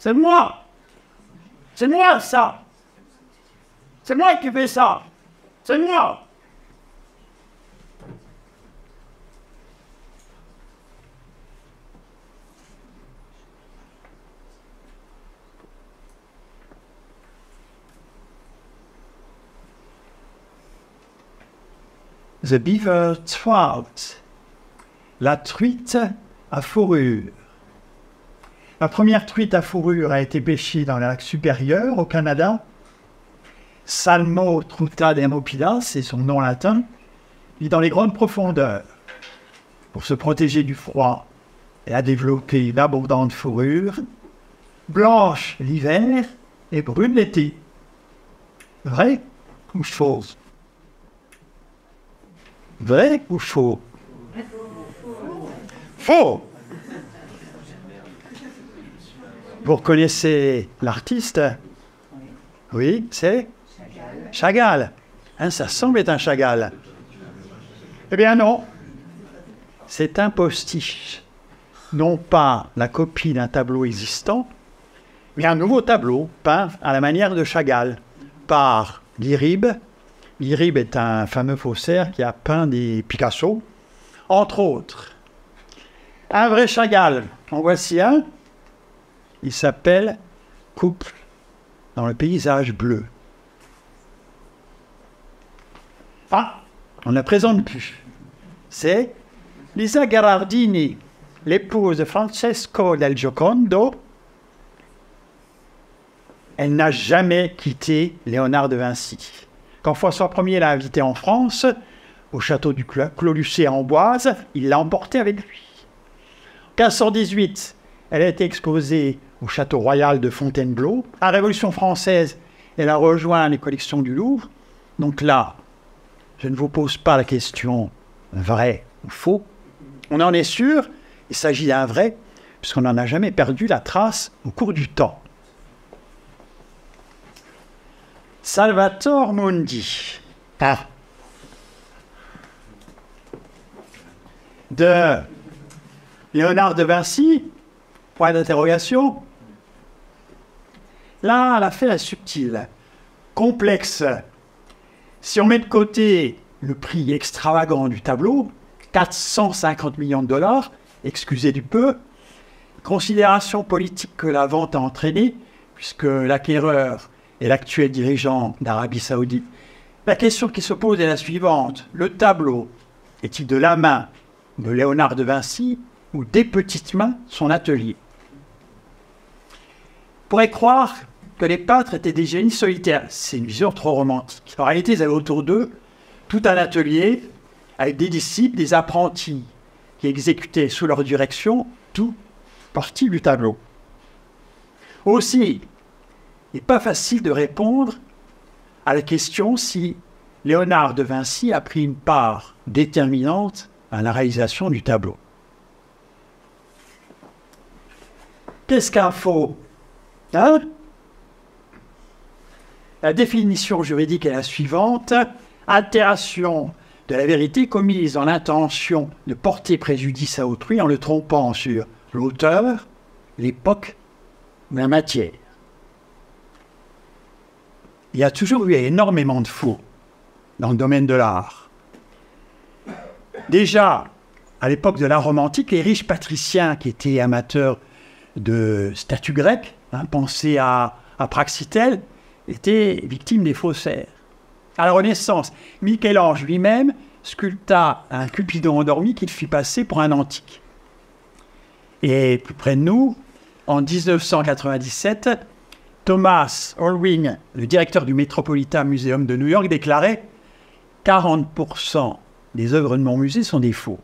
C'est moi. C'est moi, ça. C'est moi qui fais ça. C'est moi. The beaver trout, la truite à fourrure. La première truite à fourrure a été pêchée dans le lac supérieur, au Canada. Salmo truta dermopila, c'est son nom latin, vit dans les grandes profondeurs. Pour se protéger du froid, elle a développé d'abondantes fourrures, blanches l'hiver et brunes l'été. Vrai ou faux? Vrai ou faux? Faux! Vous reconnaissez l'artiste? Oui, c'est Chagall. Hein, ça semble être un Chagall. Eh bien non. C'est un postiche. Non pas la copie d'un tableau existant, mais un nouveau tableau peint à la manière de Chagall par Guirib. Guirib est un fameux faussaire qui a peint des Picasso, entre autres. Un vrai Chagall, en voici un. Il s'appelle Couple dans le paysage bleu. Ah, on ne la présente plus. C'est Lisa Gherardini, l'épouse de Francesco del Giocondo. Elle n'a jamais quitté Léonard de Vinci. Quand François Ier l'a invitée en France, au château du Clos Lucé à Amboise, il l'a emportée avec lui. En 1518, elle a été exposée au château royal de Fontainebleau. À la Révolution française, elle a rejoint les collections du Louvre. Donc là, je ne vous pose pas la question vrai ou faux. On en est sûr, il s'agit d'un vrai, puisqu'on n'en a jamais perdu la trace au cours du temps. Salvator Mundi. Ah. De Léonard de Vinci, point d'interrogation. Là, l'affaire est subtile, complexe. Si on met de côté le prix extravagant du tableau, 450 millions de dollars, excusez du peu, considération politique que la vente a entraînée, puisque l'acquéreur est l'actuel dirigeant d'Arabie Saoudite. La question qui se pose est la suivante. Le tableau est-il de la main de Léonard de Vinci ou des petites mains son atelier? On pourrait croire que les peintres étaient des génies solitaires. C'est une vision trop romantique. En réalité, ils avaient autour d'eux tout un atelier avec des disciples, des apprentis qui exécutaient sous leur direction tout partie du tableau. Aussi, il n'est pas facile de répondre à la question si Léonard de Vinci a pris une part déterminante à la réalisation du tableau. Qu'est-ce qu'un faux? Hein? La définition juridique est la suivante. Altération de la vérité commise dans l'intention de porter préjudice à autrui en le trompant sur l'auteur, l'époque ou la matière. Il y a toujours eu énormément de faux dans le domaine de l'art. Déjà, à l'époque de l'art romantique, les riches patriciens qui étaient amateurs de statues grecques, pensez à Praxitèle, étaient victimes des faussaires. À la Renaissance, Michel-Ange lui-même sculpta un Cupidon endormi qu'il fit passer pour un antique. Et plus près de nous, en 1997, Thomas Orwing, le directeur du Metropolitan Museum de New York, déclarait « 40% des œuvres de mon musée sont des faux. »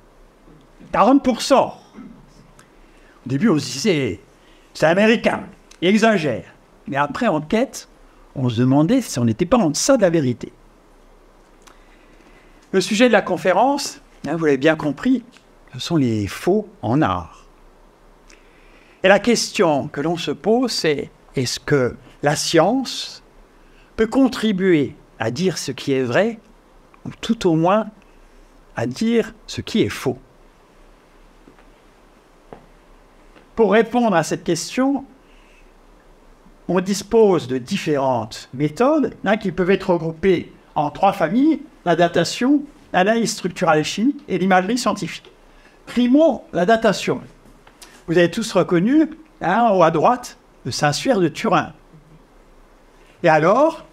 40%. Au début, on se disait « c'est américain, il exagère ». Mais après enquête, on se demandait si on n'était pas en deçà de la vérité. Le sujet de la conférence, vous l'avez bien compris, ce sont les faux en art. Et la question que l'on se pose, c'est est-ce que la science peut contribuer à dire ce qui est vrai, ou tout au moins à dire ce qui est faux? Pour répondre à cette question, on dispose de différentes méthodes qui peuvent être regroupées en 3 familles: la datation, l'analyse structurale et chimique et l'imagerie scientifique. Primo, la datation. Vous avez tous reconnu, en haut à droite, le Saint-Suaire de Turin. Et alors,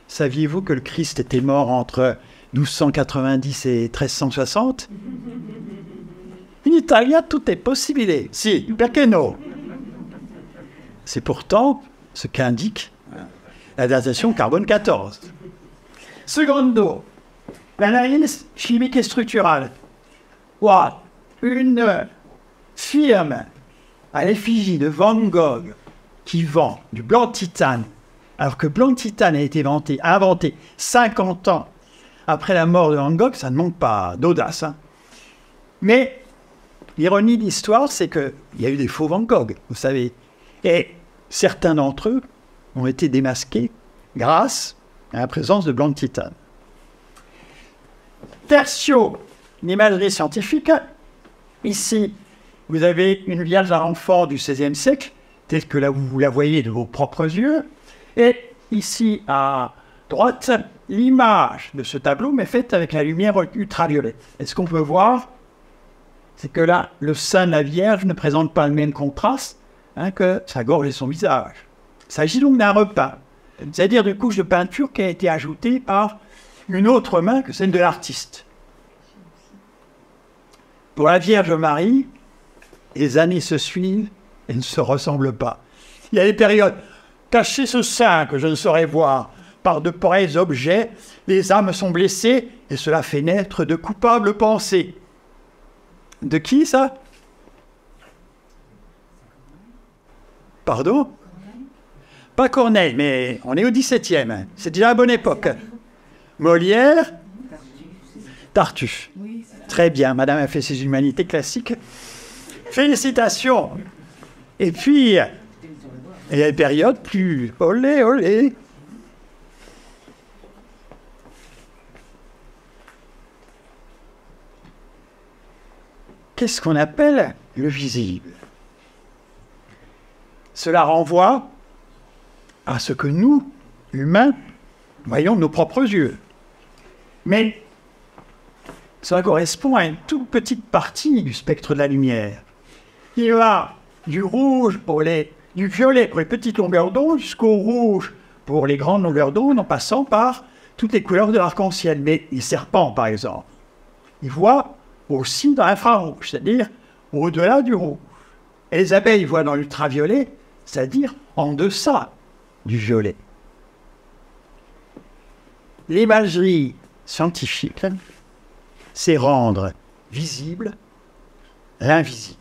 saviez-vous que le Christ était mort entre 1290 et 1360? In Italia, tout est possible. Si, perché no? C'est pourtant ce qu'indique la datation carbone 14. Secondo, l'analyse chimique et structurale. Une firme à l'effigie de Van Gogh qui vend du blanc de titane, alors que blanc de titane a été inventé 50 ans après la mort de Van Gogh, ça ne manque pas d'audace. Mais l'ironie de l'histoire, c'est qu'il y a eu des faux Van Gogh, vous savez. Et certains d'entre eux ont été démasqués grâce à la présence de blanc de titane. Tertio, l'imagerie scientifique. Ici, vous avez une Vierge à enfant du XVIe siècle, telle que là vous la voyez de vos propres yeux. Et ici, à droite, l'image de ce tableau, mais faite avec la lumière ultraviolette. Et ce qu'on peut voir, c'est que là, le sein de la Vierge ne présente pas le même contraste que sa gorge et son visage. Il s'agit donc d'un repeint, c'est-à-dire d'une couche de peinture qui a été ajoutée par une autre main que celle de l'artiste. Pour la Vierge Marie, les années se suivent et ne se ressemblent pas. Il y a des périodes, cachez ce sein que je ne saurais voir, par de pareils objets, les âmes sont blessées et cela fait naître de coupables pensées. De qui ça? Pardon? Pas Corneille, mais on est au XVIIe. C'est déjà la bonne époque. Molière? Tartuffe. Très bien, madame a fait ses humanités classiques. Félicitations. Et puis, il y a une période plus... Olé, olé. Qu'est-ce qu'on appelle le visible? Cela renvoie à ce que nous, humains, voyons de nos propres yeux. Mais cela correspond à une toute petite partie du spectre de la lumière. Il va du rouge du violet pour les petites longueurs d'onde jusqu'au rouge pour les grandes longueurs d'onde, en passant par toutes les couleurs de l'arc-en-ciel. Mais les serpents, par exemple, ils voient aussi dans l'infrarouge, c'est-à-dire au-delà du rouge. Et les abeilles voient dans l'ultraviolet, c'est-à-dire en deçà du violet. L'imagerie scientifique, c'est rendre visible l'invisible.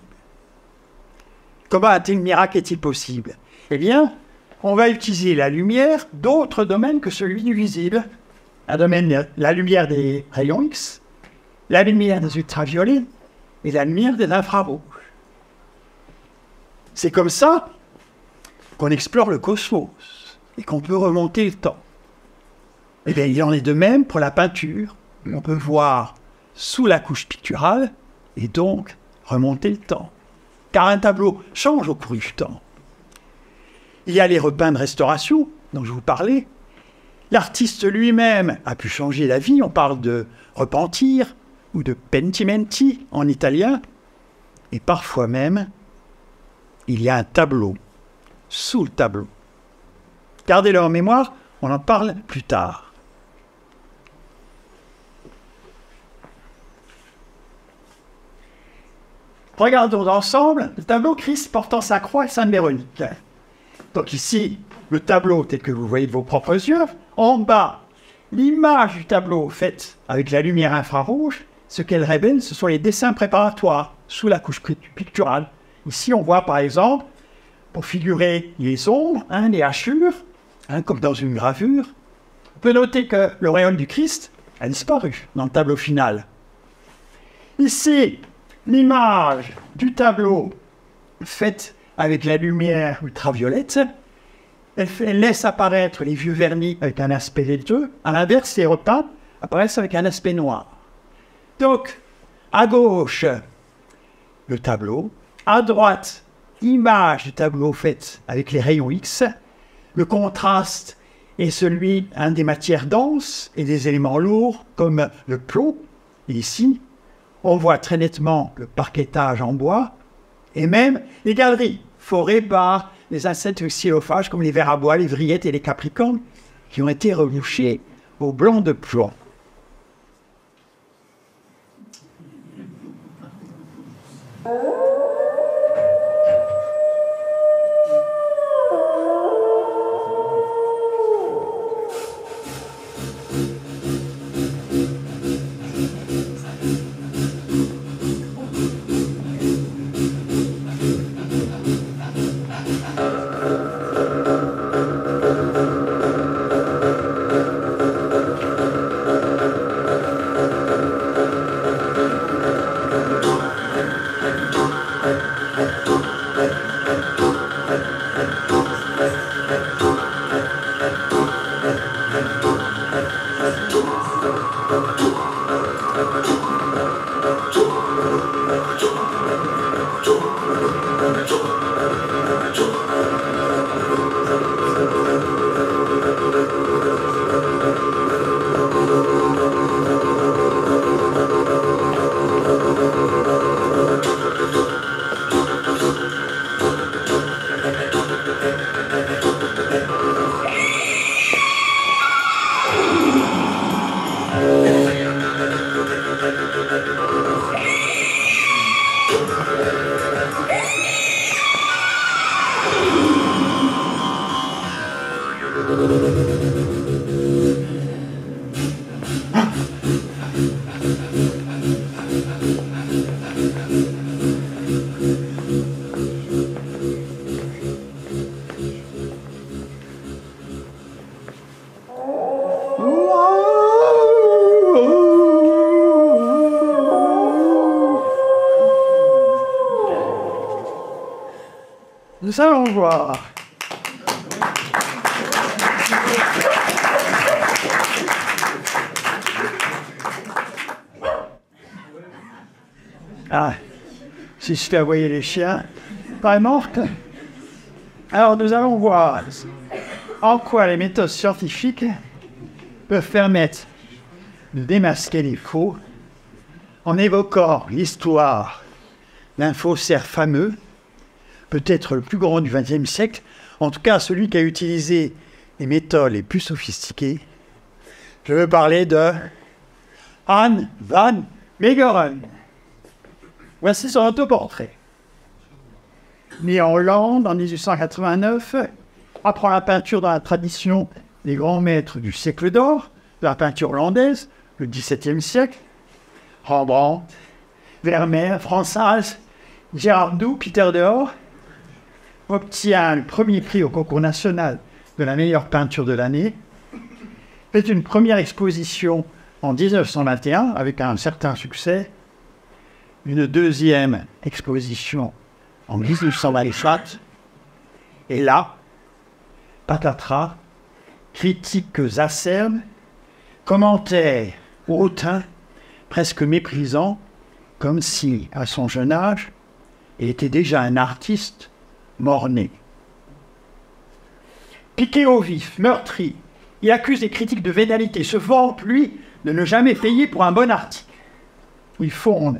Comment un tel miracle est-il possible? Eh bien, on va utiliser la lumière d'autres domaines que celui du visible. La lumière des rayons X, la lumière des ultraviolets et la lumière des infrarouges. C'est comme ça qu'on explore le cosmos et qu'on peut remonter le temps. Eh bien, il en est de même pour la peinture. On peut voir sous la couche picturale et donc remonter le temps. Car un tableau change au cours du temps. Il y a les repeints de restauration dont je vous parlais. L'artiste lui-même a pu changer la vie. On parle de repentir ou de pentimenti en italien. Et parfois même, il y a un tableau sous le tableau. Gardez-le en mémoire, on en parle plus tard. Regardons ensemble le tableau Christ portant sa croix et Sainte Véronique. Donc ici, le tableau tel que vous voyez de vos propres yeux. En bas, l'image du tableau faite avec la lumière infrarouge. Ce qu'elle révèle, ce sont les dessins préparatoires sous la couche picturale. Ici, on voit par exemple, pour figurer les ombres, les hachures, comme dans une gravure. On peut noter que l'auréole du Christ a disparu dans le tableau final. Ici, l'image du tableau faite avec la lumière ultraviolette, elle laisse apparaître les vieux vernis avec un aspect laiteux. À l'inverse, les repeints apparaissent avec un aspect noir. Donc, à gauche, le tableau. À droite, image du tableau faite avec les rayons X. Le contraste est celui des matières denses et des éléments lourds comme le plomb. Et ici, on voit très nettement le parquettage en bois et même les galeries forées par les insectes xylophages comme les vers à bois, les vrillettes et les capricornes qui ont été rebouchés au blanc de plomb. Nous allons voir. Ah, si je fais aboyer les chiens, pas morte. Alors nous allons voir en quoi les méthodes scientifiques peuvent permettre de démasquer les faux en évoquant l'histoire d'un faussaire fameux, peut-être le plus grand du XXe siècle, en tout cas celui qui a utilisé les méthodes les plus sophistiquées. Je veux parler de Hans van Meegeren. Voici son autoportrait. Né en Hollande en 1889, apprend la peinture dans la tradition des grands maîtres du siècle d'or, de la peinture hollandaise, le XVIIe siècle, Rembrandt, Vermeer, Frans Hals, Gérard Doux, Peter Dehors, obtient le premier prix au concours national de la meilleure peinture de l'année, fait une première exposition en 1921 avec un certain succès, une deuxième exposition en 1924, et là, patatras, critiques acerbes, commentaires hautains, presque méprisants, comme si, à son jeune âge, il était déjà un artiste mort-né. Piqué au vif, meurtri, il accuse les critiques de vénalité, se vante, lui, de ne jamais payer pour un bon article. Il fonde,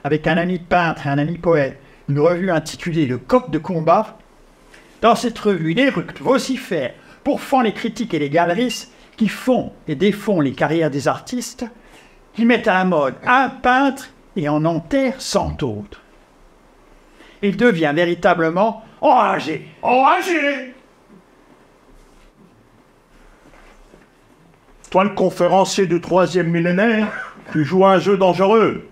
avec un ami peintre et un ami poète, une revue intitulée « Le coq de combat ». Dans cette revue, il éructe, vocifère, pourfend les critiques et les galeristes qui font et défont les carrières des artistes, qui mettent à la mode un peintre et en enterrent 100 autres. Il devient véritablement enragé. Enragé! Toi, le conférencier du 3e millénaire, tu joues à un jeu dangereux.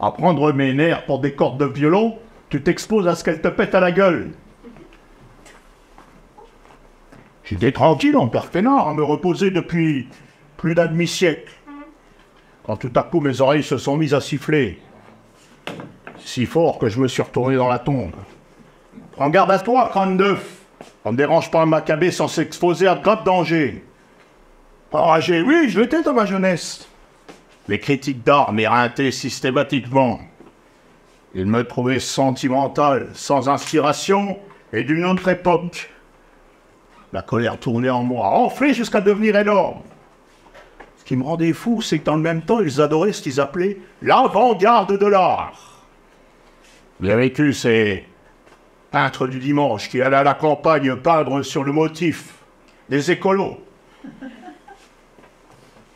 À prendre mes nerfs pour des cordes de violon, tu t'exposes à ce qu'elles te pètent à la gueule. J'étais tranquille en père peinard, à me reposer depuis plus d'un demi-siècle. Quand tout à coup mes oreilles se sont mises à siffler. Si fort que je me suis retourné dans la tombe. Prends garde à toi, crâne d'œuf. On ne dérange pas un macabé sans s'exposer à de graves dangers. Enragé, oui, je l'étais dans ma jeunesse. Les critiques d'art m'éreintaient systématiquement. Il me trouvait sentimental, sans inspiration et d'une autre époque. La colère tournait en moi, enflée jusqu'à devenir énorme. Ce qui me rendait fou, c'est que dans le même temps, ils adoraient ce qu'ils appelaient l'avant-garde de l'art. J'ai vécu ces peintres du dimanche qui allaient à la campagne peindre sur le motif des écolos.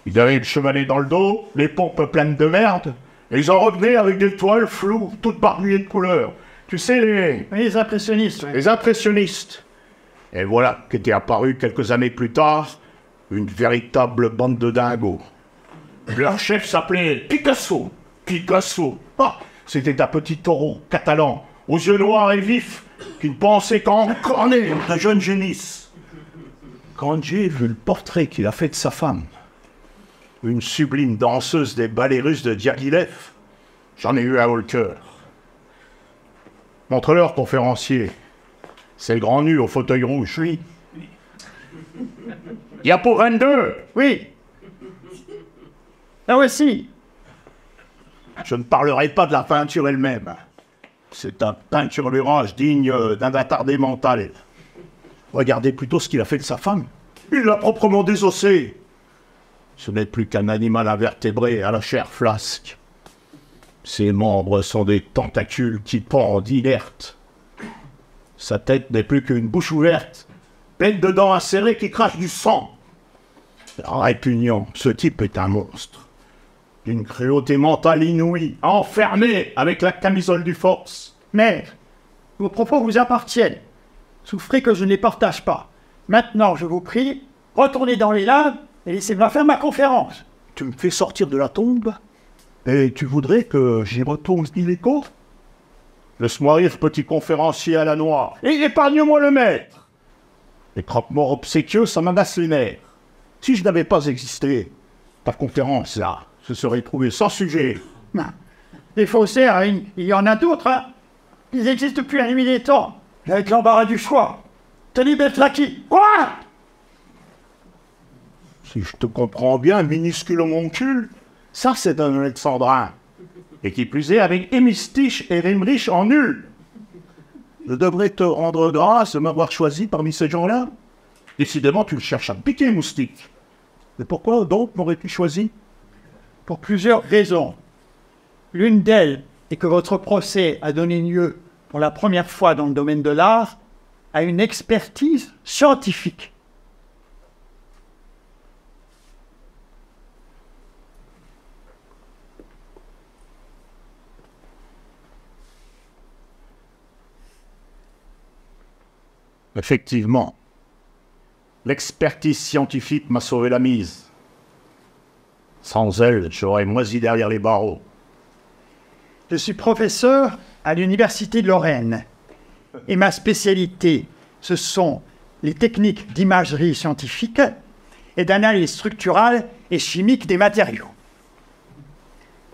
Ils avaient le chevalet dans le dos, les pompes pleines de merde, et ils en revenaient avec des toiles floues, toutes barbouillées de couleurs. Tu sais, Les impressionnistes, oui. les impressionnistes. Et voilà qu'était apparue quelques années plus tard une véritable bande de dingos. Leur chef s'appelait Picasso. Picasso. Ah, c'était un petit taureau catalan, aux yeux noirs et vifs, qui ne pensait qu'à encorner de jeunes génisses. Quand j'ai vu le portrait qu'il a fait de sa femme, une sublime danseuse des ballets russes de Diaghilev, j'en ai eu un haut le cœur. Montre-leur, conférencier. C'est le grand nu au fauteuil rouge. Oui. Diapo 22. Oui. Là aussi. Je ne parlerai pas de la peinture elle-même. C'est un peinturlurage digne d'un attardé mental. Regardez plutôt ce qu'il a fait de sa femme. Il l'a proprement désossé. Ce n'est plus qu'un animal invertébré à la chair flasque. Ses membres sont des tentacules qui pendent inertes. Sa tête n'est plus qu'une bouche ouverte, pleine de dents acérées qui crachent du sang. Répugnant, ce type est un monstre. D'une cruauté mentale inouïe, enfermé avec la camisole du force. Mais vos propos vous appartiennent. Souffrez que je ne les partage pas. Maintenant, je vous prie, retournez dans les limbes et laissez-moi faire ma conférence. Tu me fais sortir de la tombe et tu voudrais que j'y retourne illico? Laisse-moi rire, petit conférencier à la noire, et épargne-moi le maître. Les croque-morts obséquieux, ça m'agace les nerfs. Si je n'avais pas existé, ta conférence, là, se serait trouvée sans sujet. Des faussaires, il y en a d'autres, hein. Ils existent depuis la nuit des temps. Avec l'embarras du choix. Tenez Beltraki. Quoi? Si je te comprends bien, minuscule homoncule, ça c'est un alexandrin. Et qui plus est avec hémistiche et Rimrich en nul. Je devrais te rendre grâce de m'avoir choisi parmi ces gens-là. Décidément, tu le cherches à me piquer, moustique. Mais pourquoi donc m'aurais-tu choisi? Pour plusieurs raisons. L'une d'elles est que votre procès a donné lieu, pour la première fois dans le domaine de l'art, à une expertise scientifique. Effectivement, l'expertise scientifique m'a sauvé la mise. Sans elle, j'aurais moisi derrière les barreaux. Je suis professeur à l'Université de Lorraine et ma spécialité, ce sont les techniques d'imagerie scientifique et d'analyse structurale et chimique des matériaux.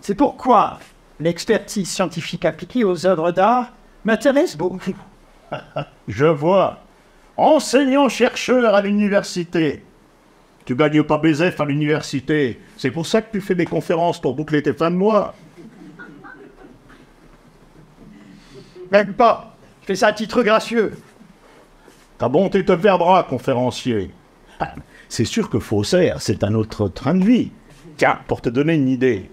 C'est pourquoi l'expertise scientifique appliquée aux œuvres d'art m'intéresse beaucoup. Je vois. Enseignant-chercheur à l'université. Tu gagnes pas BZF à l'université. C'est pour ça que tu fais des conférences pour boucler tes fins de mois. Même pas. Je fais ça à titre gracieux. Ta bonté te perdra, conférencier. Ah, c'est sûr que faussaire, c'est un autre train de vie. Tiens, pour te donner une idée.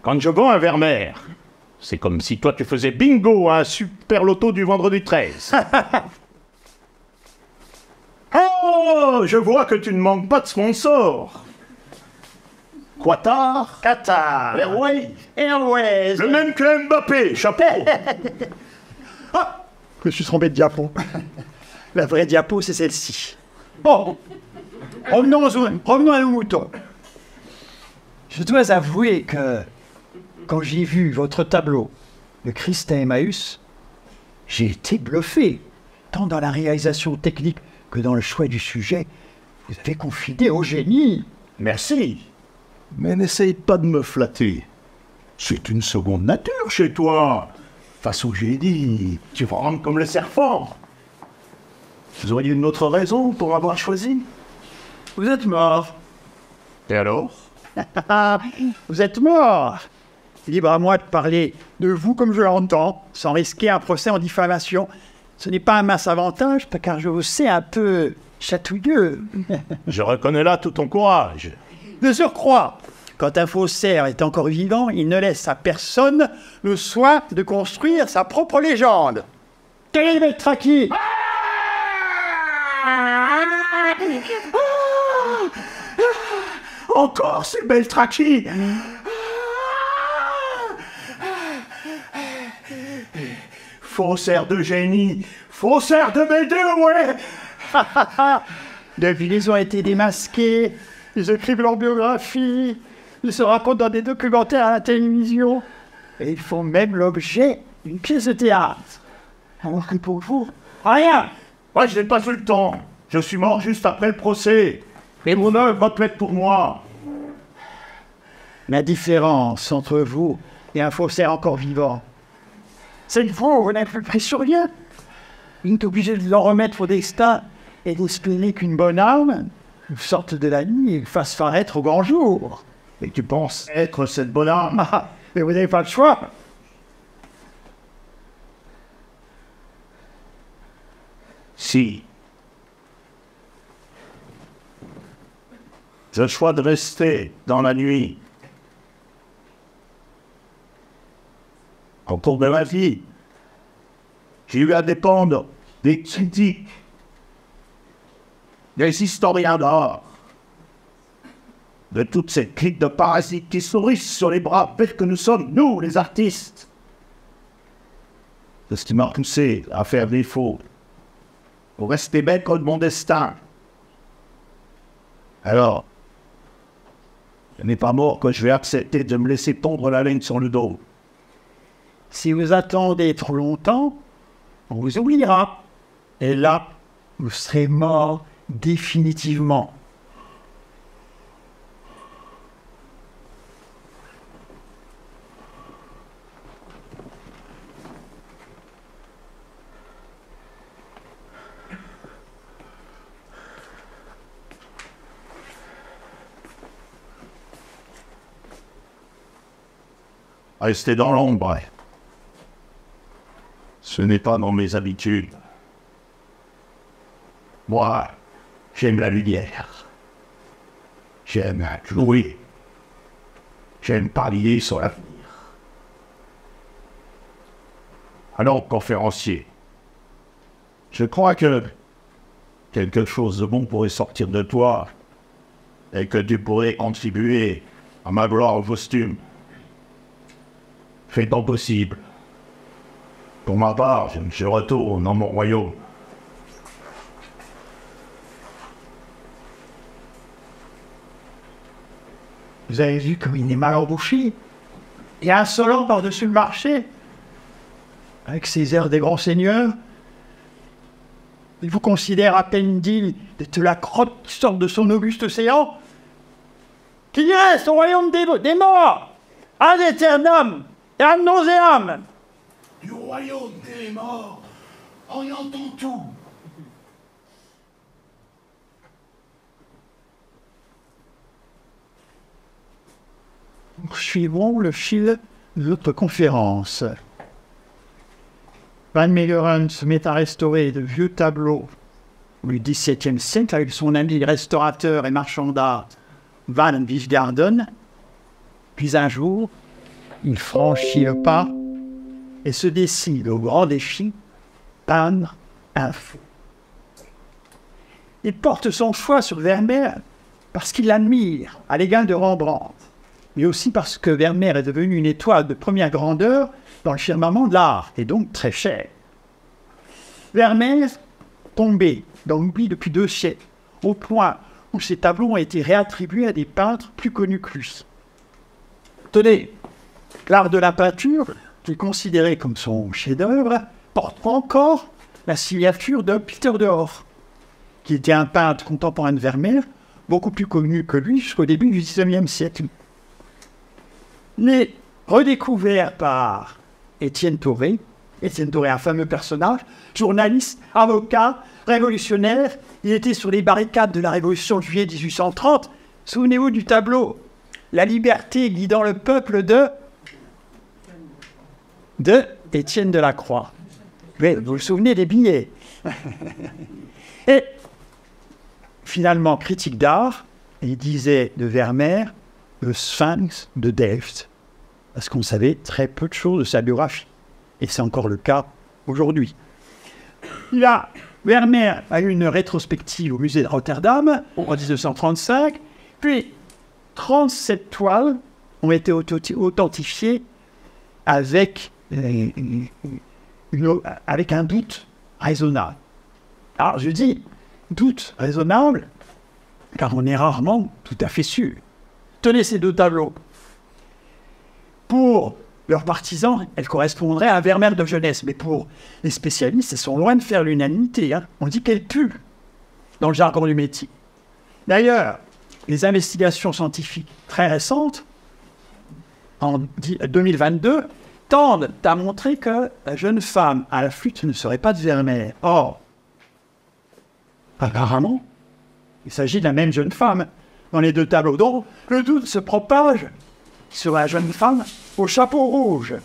Quand je vends un Vermeer, c'est comme si toi tu faisais bingo à un super loto du vendredi 13. Oh, je vois que tu ne manques pas de sponsors. Qatar, Qatar. Airways, Airways. le même que Mbappé, chapeau. Ah, je me suis trompé de diapo. La vraie diapo, c'est celle-ci. Bon, revenons à nos moutons. Je dois avouer que, quand j'ai vu votre tableau, le Christ à Emmaüs, j'ai été bluffé, tant dans la réalisation technique que dans le choix du sujet. Vous avez confidé au génie. Merci. Mais n'essaye pas de me flatter. C'est une seconde nature chez toi. Face au génie, tu vas rendre comme le serpent. Vous auriez une autre raison pour avoir choisi? Vous êtes mort. Et alors? Vous êtes mort. libre à moi de parler de vous comme je l'entends, sans risquer un procès en diffamation. Ce n'est pas un mince avantage, car je vous sais un peu chatouilleux. Je reconnais là tout ton courage. De surcroît, quand un faussaire est encore vivant, il ne laisse à personne le soin de construire sa propre légende. Quel est le maître acquis? Encore ces belles traquis. Faussaire de génie, faussaire de mes deux, ouais. Depuis, ils ont été démasqués, ils écrivent leur biographie, ils se racontent dans des documentaires à la télévision, et ils font même l'objet d'une pièce de théâtre. Alors que pour vous, rien. Moi, je n'ai pas eu le temps. Je suis mort juste après le procès. Et mon œuvre va être pour moi. La différence entre vous et un faussaire encore vivant, c'est que vous n'avez plus pris sur rien. Vous êtes obligé de leur remettre au destin et d'espérer qu'une bonne âme sorte de la nuit et fasse paraître au grand jour. Et tu penses être cette bonne âme? Ah, mais vous n'avez pas le choix. Si. J'ai le choix de rester dans la nuit. Au cours de ma vie, j'ai eu à dépendre des critiques, des historiens d'art, de toute cette clique de parasites qui sourissent sur les bras bêtes que nous sommes, nous, les artistes. C'est ce qui m'a poussé à faire défaut, pour rester maître de mon destin. Alors, ce n'est pas mort que je vais accepter de me laisser tondre la laine sur le dos. Si vous attendez trop longtemps, on vous oubliera. Et là, vous serez mort définitivement. Rester dans l'ombre, ce n'est pas dans mes habitudes. Moi, j'aime la lumière. J'aime jouer. J'aime parier sur l'avenir. Alors, conférencier, je crois que quelque chose de bon pourrait sortir de toi et que tu pourrais contribuer à ma gloire au costume. Fais ton possible. Pour ma part, je retourne dans mon royaume. Vous avez vu comme il est mal embouché et insolent par-dessus le marché, avec ses airs des grands seigneurs. Il vous considère à peine digne d'être la crotte qui sort de son auguste océan. Qu'il reste au royaume des morts, ad aeternam et ad nauseam. Du royaume des morts, on y entend tout. Suivons le fil de notre conférence. Van Meegeren se met à restaurer de vieux tableaux du XVIIe siècle avec son ami restaurateur et marchand d'art Van Wijngaarden. Puis un jour, il franchit le pas et se décide au grand défi, peindre un fou. Il porte son choix sur Vermeer parce qu'il l'admire à l'égal de Rembrandt, mais aussi parce que Vermeer est devenu une étoile de première grandeur dans le firmament de l'art, et donc très cher. Vermeer, tombé dans l'oubli depuis 2 siècles, au point où ses tableaux ont été réattribués à des peintres plus connus que lui. Tenez, l'art de la peinture, qui est considéré comme son chef-d'œuvre, porte encore la signature de Peter de Hoff, qui était un peintre contemporain de Vermeer, beaucoup plus connu que lui jusqu'au début du XIXe siècle. Mais redécouvert par Étienne Thoré, un fameux personnage, journaliste, avocat, révolutionnaire, il était sur les barricades de la Révolution de juillet 1830. Souvenez-vous du tableau « La liberté guidant le peuple » de de Étienne Delacroix. Oui, vous vous souvenez des billets. Et finalement, critique d'art, il disait de Vermeer le sphinx de Delft, parce qu'on savait très peu de choses de sa biographie. Et c'est encore le cas aujourd'hui. Vermeer a eu une rétrospective au musée de Rotterdam en 1935, puis 37 toiles ont été authentifiées avec un doute raisonnable. Alors je dis doute raisonnable, car on est rarement tout à fait sûr. Tenez ces deux tableaux. Pour leurs partisans, elles correspondraient à un Vermeer de jeunesse, mais pour les spécialistes, elles sont loin de faire l'unanimité. On dit qu'elles puent dans le jargon du métier. D'ailleurs, les investigations scientifiques très récentes, en 2022, tendent à montrer que la jeune femme à la flûte ne serait pas de Vermeer. Or, apparemment, il s'agit de la même jeune femme dans les deux tableaux. Donc, le doute se propage sur la jeune femme au chapeau rouge.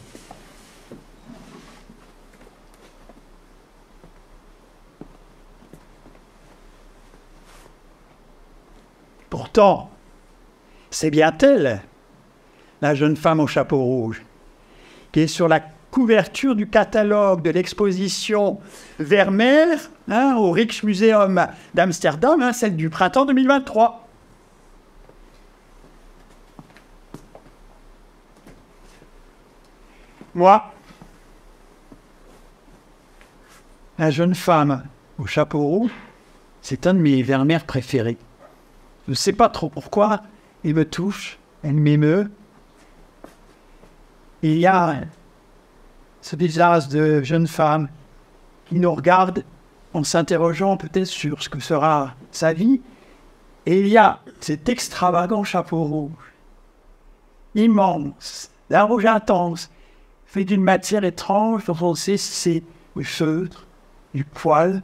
Pourtant, c'est bien elle, la jeune femme au chapeau rouge, qui est sur la couverture du catalogue de l'exposition Vermeer au Rijksmuseum d'Amsterdam, celle du printemps 2023. Moi, la jeune femme au chapeau rouge, c'est un de mes Vermeer préférés. Je ne sais pas trop pourquoi, il me touche, elle m'émeut. Il y a ce visage de jeune femme qui nous regarde en s'interrogeant peut-être sur ce que sera sa vie. Et il y a cet extravagant chapeau rouge, immense, d'un rouge intense, fait d'une matière étrange dont on ne sait si c'est du feutre, du poil,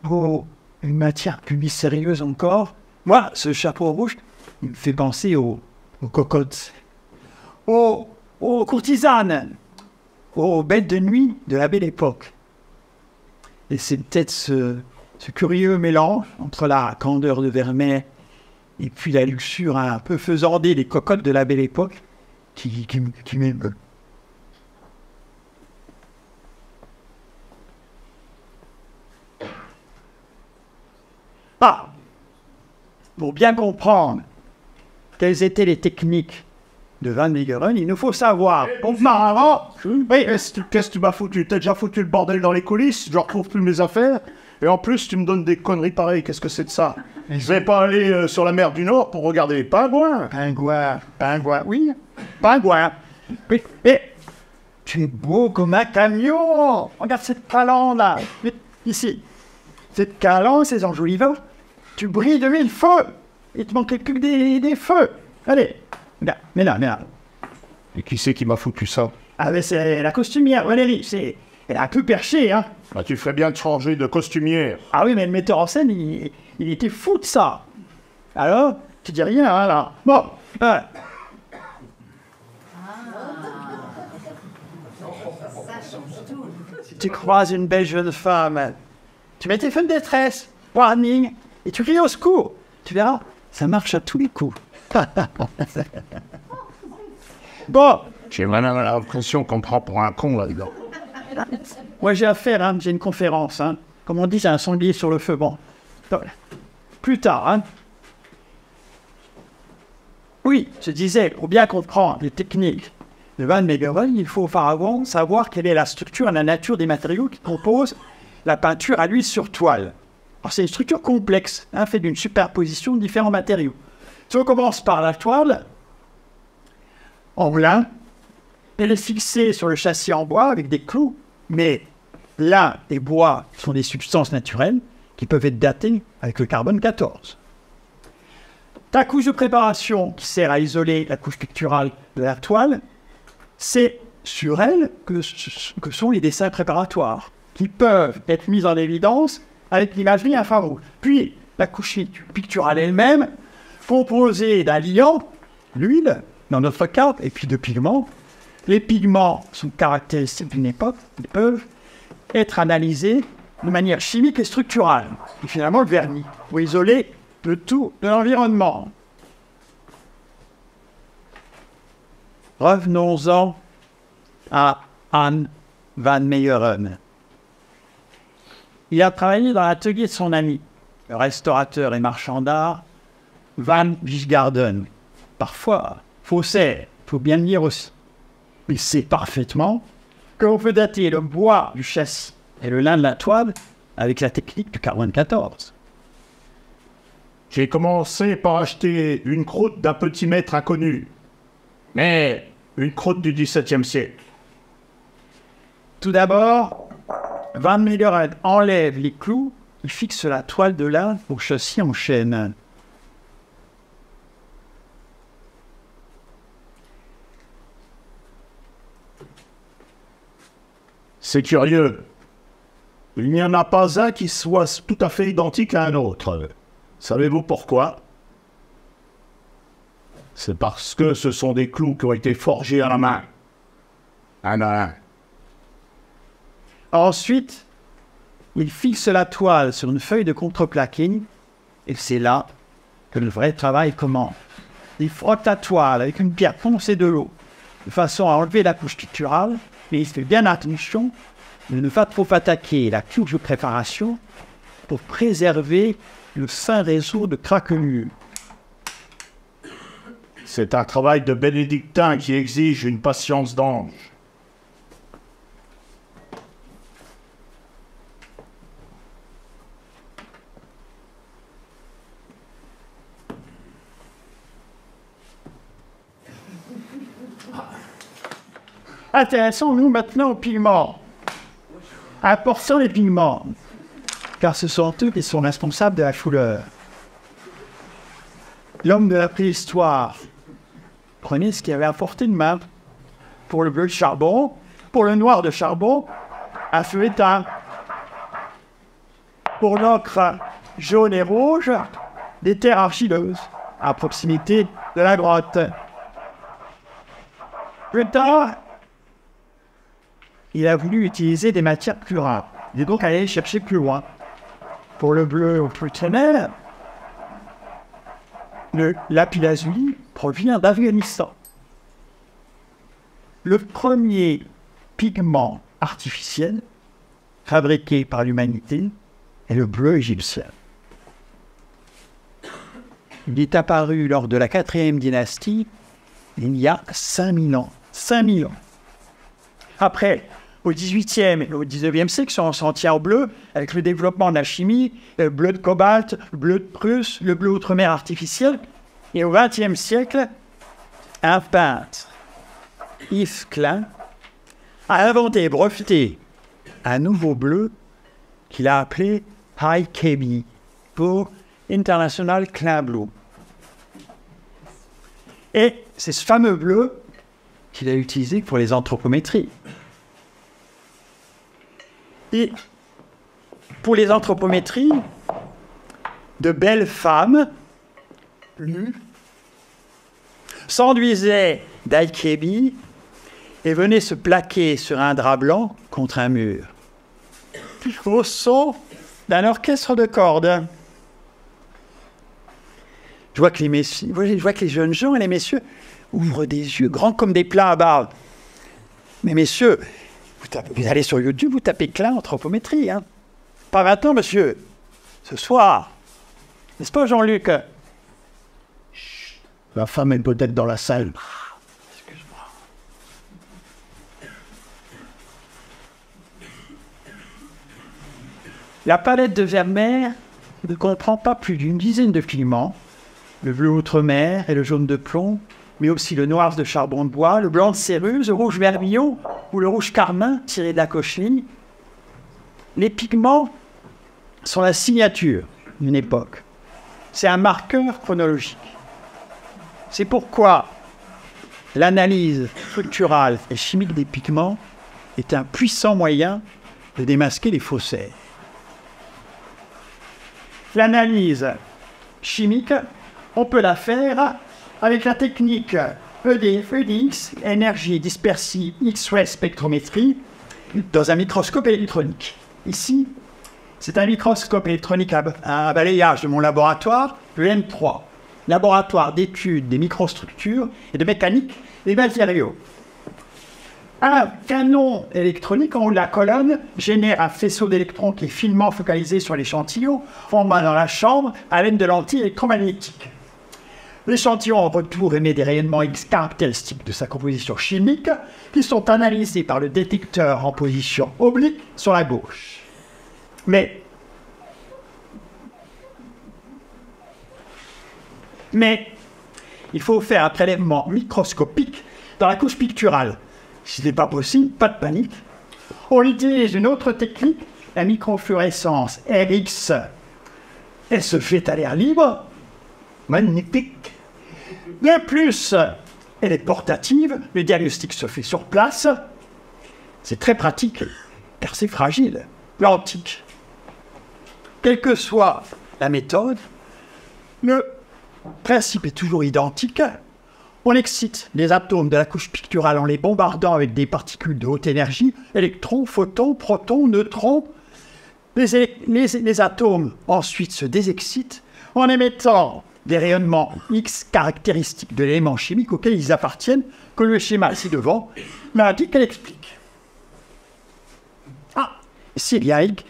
ou une matière plus mystérieuse encore. Moi, ce chapeau rouge, il me fait penser aux cocottes, aux courtisanes, aux bêtes de nuit de la Belle Époque. Et c'est peut-être ce curieux mélange entre la candeur de Vermeer et puis la luxure un peu faisandée des cocottes de la Belle Époque qui m'émeut. Ah, pour bien comprendre quelles étaient les techniques de Van Meegeren, il nous faut savoir. Oui, qu'est-ce que tu m'as foutu? T'as déjà foutu le bordel dans les coulisses, je retrouve plus mes affaires, et en plus tu me donnes des conneries pareilles, qu'est-ce que c'est de ça? Je vais pas aller sur la mer du Nord pour regarder les pingouins. Pingouins, oui, pingouins. Oui, mais tu es beau comme un camion. Regarde cette calandre là, ici. Cette calandre, ces enjolivants. Tu brilles de mille feux. Il te manque que des feux. Allez, regarde, mais là. Et qui c'est qui m'a foutu ça? Ah ben c'est la costumière, Valérie, elle a un peu perché, hein. Bah tu ferais bien de changer de costumière. Ah oui, mais le metteur en scène, il était fou de ça. Alors, tu dis rien, hein, là. Bon, Si tu croises une belle jeune femme, tu mets tes feux de détresse, warning, et tu cries au secours. Tu verras, ça marche à tous les coups. Bon. J'ai vraiment l'impression qu'on me prend pour un con là-dedans. Moi j'ai affaire, hein, j'ai une conférence. Hein. Comme on dit, j'ai un sanglier sur le feu. Bon. Donc, plus tard, hein. Oui, je disais, pour bien comprendre les techniques de Van Meegeren, il faut auparavant savoir quelle est la structure et la nature des matériaux qui composent la peinture à l'huile sur toile. Alors c'est une structure complexe, hein, faite d'une superposition de différents matériaux. Si on commence par la toile, en lin, elle est fixée sur le châssis en bois avec des clous, mais lin et bois sont des substances naturelles qui peuvent être datées avec le carbone 14. Ta couche de préparation qui sert à isoler la couche picturale de la toile, c'est sur elle que sont les dessins préparatoires qui peuvent être mis en évidence avec l'imagerie infrarouge. Puis, la couche picturale elle-même, composée d'un liant, l'huile, dans notre cas, et puis de pigments, Les pigments sont caractéristiques d'une époque, ils peuvent être analysés de manière chimique et structurale. Et finalement, le vernis, pour isoler le tout de l'environnement. Revenons-en à Hans van Meijeren. Il a travaillé dans l'atelier de son ami, le restaurateur et marchand d'art, Van Wijngaarden. Parfois, faussaire, il faut bien le dire aussi. Il sait parfaitement qu'on peut dater le bois du châssis et le lin de la toile avec la technique du carbone 14. J'ai commencé par acheter une croûte d'un petit maître inconnu, mais une croûte du XVIIe siècle. Tout d'abord, Van Meijeren enlève les clous, il fixe la toile de lin au châssis en chêne. C'est curieux. Il n'y en a pas un qui soit tout à fait identique à un autre. Savez-vous pourquoi? C'est parce que ce sont des clous qui ont été forgés à la main. Un à un. Ensuite, il fixe la toile sur une feuille de contreplaqué et c'est là que le vrai travail commence. Il frotte la toile avec une pierre foncée de l'eau de façon à enlever la couche picturale, mais il fait bien attention de ne pas trop attaquer la couche de préparation pour préserver le fin réseau de craquelure. C'est un travail de bénédictin qui exige une patience d'ange. Intéressons-nous maintenant aux pigments. Important les pigments, car ce sont eux qui sont responsables de la couleur. L'homme de la préhistoire prenait ce qu'il avait à portée de main. Pour le bleu de charbon, pour le noir de charbon, un feu éteint. Pour l'ocre jaune et rouge, des terres argileuses, à proximité de la grotte. Plus tard, il a voulu utiliser des matières plus rares. Il est donc allé chercher plus loin. Pour le bleu au plus ténèbre, le lapis-lazuli provient d'Afghanistan. Le premier pigment artificiel fabriqué par l'humanité est le bleu égyptien. Il est apparu lors de la 4e dynastie, il y a 5000 ans. 5000 ans. Après, au XVIIIe et au XIXe siècle, on s'en tient au bleu, avec le développement de la chimie, le bleu de cobalt, le bleu de Prusse, le bleu outre-mer artificiel. Et au XXe siècle, un peintre, Yves Klein, a inventé et breveté un nouveau bleu qu'il a appelé IKB, pour International Klein Blue. Et c'est ce fameux bleu qu'il a utilisé pour les anthropométries. Et pour les anthropométries, de belles femmes nues s'enduisaient d'IKB et venaient se plaquer sur un drap blanc contre un mur, au son d'un orchestre de cordes. Je vois que les jeunes gens et les messieurs ouvrent des yeux grands comme des plats à barbe. Mais messieurs, vous allez sur YouTube, vous tapez Klein anthropométrie. Hein. Pas maintenant, monsieur. Ce soir. N'est-ce pas, Jean-Luc? Chut. La femme est peut-être dans la salle. Excuse-moi. La palette de Vermeer ne comprend pas plus d'une dizaine de pigments. Le bleu outre-mer et le jaune de plomb, mais aussi le noir de charbon de bois, le blanc de céruse, le rouge vermillon ou le rouge carmin tiré de la cochenille. Les pigments sont la signature d'une époque. C'est un marqueur chronologique. C'est pourquoi l'analyse structurale et chimique des pigments est un puissant moyen de démasquer les faussaires. L'analyse chimique, on peut la faire avec la technique EDF, EDX, énergie dispersive X-ray spectrométrie, dans un microscope électronique. Ici, c'est un microscope électronique à balayage de mon laboratoire, le M3, laboratoire d'études des microstructures et de mécanique des matériaux. Un canon électronique en haut de la colonne génère un faisceau d'électrons qui est finement focalisé sur l'échantillon, formant dans la chambre à l'aide de lentilles électromagnétiques. L'échantillon en retour émet des rayonnements X caractéristiques de sa composition chimique qui sont analysés par le détecteur en position oblique sur la gauche. Mais il faut faire un prélèvement microscopique dans la couche picturale. Si ce n'est pas possible, pas de panique. On utilise une autre technique, la microfluorescence RX. Elle se fait à l'air libre. Magnifique. De plus, elle est portative. Le diagnostic se fait sur place. C'est très pratique, car c'est fragile. L'antique. Quelle que soit la méthode, le principe est toujours identique. On excite les atomes de la couche picturale en les bombardant avec des particules de haute énergie, électrons, photons, protons, neutrons. Les atomes ensuite se désexcitent en émettant des rayonnements X caractéristiques de l'élément chimique auquel ils appartiennent, que le schéma ci-devant m'indique et l'explique. Ah, c'est Liaïk.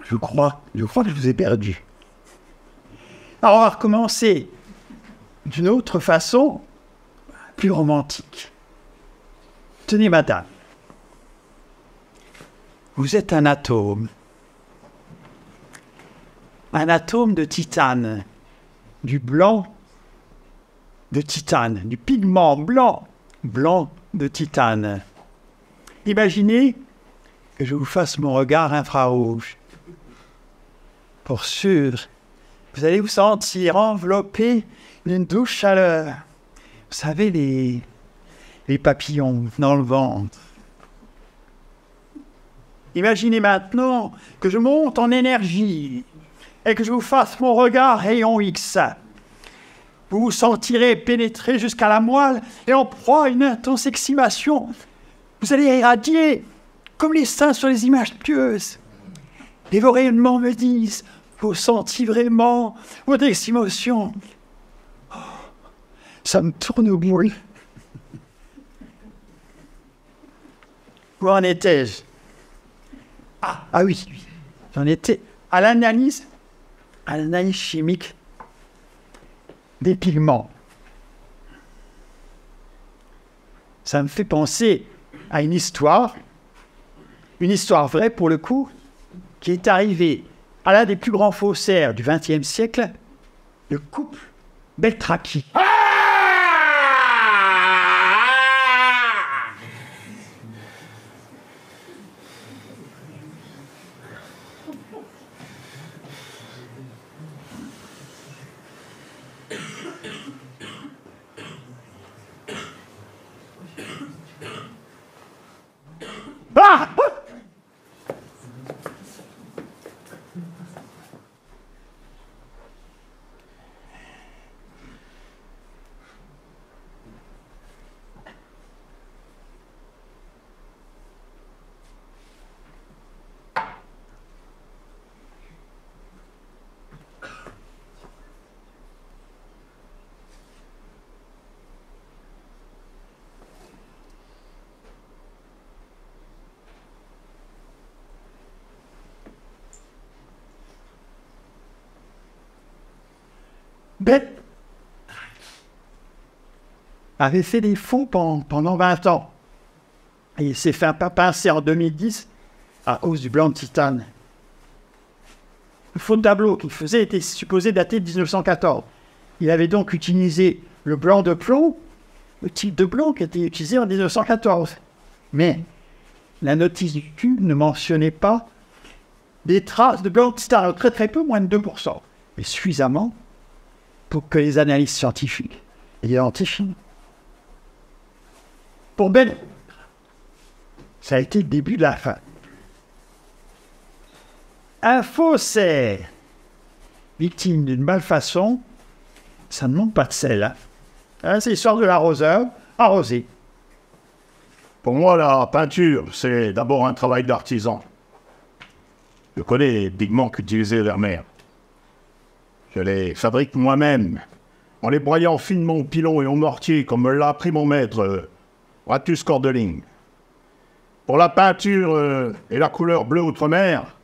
Je crois que je vous ai perdu. Alors on va recommencer d'une autre façon, plus romantique. Tenez, madame, vous êtes un atome de titane, du blanc de titane, du pigment blanc de titane. Imaginez que je vous fasse mon regard infrarouge. Pour sûr, vous allez vous sentir enveloppé d'une douce chaleur. Vous savez, les papillons dans le ventre. Imaginez maintenant que je monte en énergie et que je vous fasse mon regard rayon X. Vous vous sentirez pénétrer jusqu'à la moelle et en proie à une intense excitation. Vous allez irradier comme les saints sur les images pieuses. Et vos rayonnements me disent, vous sentez vraiment votre émotion. Ça me tourne au boule. Où en étais-je? Ah oui, j'en étais à l'analyse chimique des pigments. Ça me fait penser à une histoire vraie pour le coup, qui est arrivée à l'un des plus grands faussaires du XXe siècle, le couple Beltraki. Ben avait fait des fonds pendant 20 ans. Et il s'est fait un peu pincer en 2010 à cause du blanc de titane. Le faux tableau qu'il faisait était supposé dater de 1914. Il avait donc utilisé le blanc de plomb, le type de blanc qui était utilisé en 1914. Mais la notice du tube ne mentionnait pas des traces de blanc de titane, très très peu, moins de 2%, mais suffisamment pour que les analyses scientifiques identifient. Pour Ben, ça a été le début de la fin. Un faussaire, victime d'une malfaçon, ça ne manque pas de sel. Hein. Hein, c'est l'histoire de l'arroseur arrosé. Pour moi, la peinture, c'est d'abord un travail d'artisan. Je connais les pigments qu'utilisait leur mère. Je les fabrique moi-même, en les broyant finement au pilon et au mortier, comme me l'a appris mon maître, Ratus Cordeling. Pour la peinture et la couleur bleu outre-mer,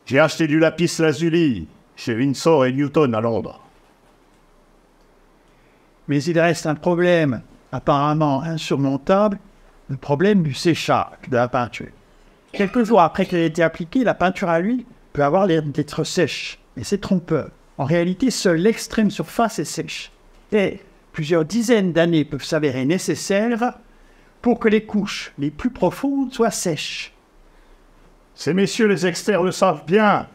j'ai acheté du lapis lazuli chez Winsor et Newton à Londres. Mais il reste un problème apparemment insurmontable, le problème du séchage de la peinture. Quelques jours après qu'elle ait été appliquée, la peinture à l'huile peut avoir l'air d'être sèche. Mais c'est trompeur. En réalité, seule l'extrême surface est sèche. Et plusieurs dizaines d'années peuvent s'avérer nécessaires pour que les couches les plus profondes soient sèches. Ces messieurs les experts le savent bien,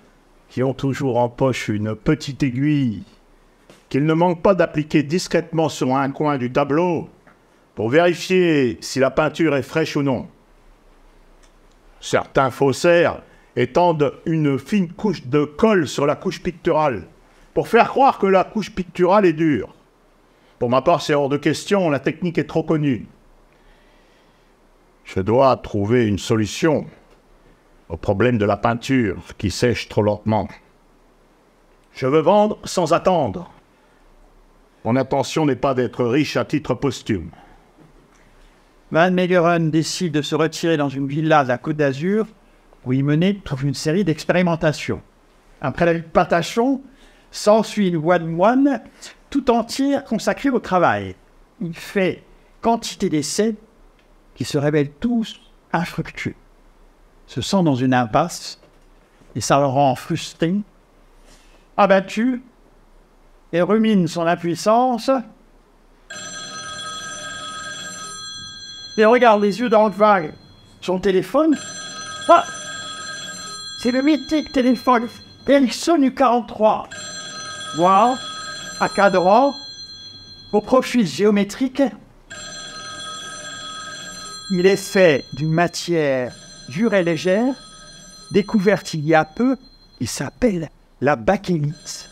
qui ont toujours en poche une petite aiguille, qu'ils ne manquent pas d'appliquer discrètement sur un coin du tableau pour vérifier si la peinture est fraîche ou non. Certains faussaires étendent une fine couche de colle sur la couche picturale pour faire croire que la couche picturale est dure. Pour ma part, c'est hors de question, la technique est trop connue. Je dois trouver une solution au problème de la peinture qui sèche trop lentement. Je veux vendre sans attendre. Mon intention n'est pas d'être riche à titre posthume. Van Meegeren décide de se retirer dans une villa de la Côte d'Azur où il menait toute une série d'expérimentations. Après la Patachon, s'ensuit une voie de moine tout entière consacrée au travail. Il fait quantité d'essais qui se révèlent tous infructueux. Se sent dans une impasse et ça le rend frustré, abattu et rumine son impuissance. Et regarde les yeux dans le vague. Son téléphone. Ah, c'est le mythique téléphone Ericsson U43. Noir, à cadran, au profil géométrique. Il est fait d'une matière dure et légère, découverte il y a peu, il s'appelle la bakélite.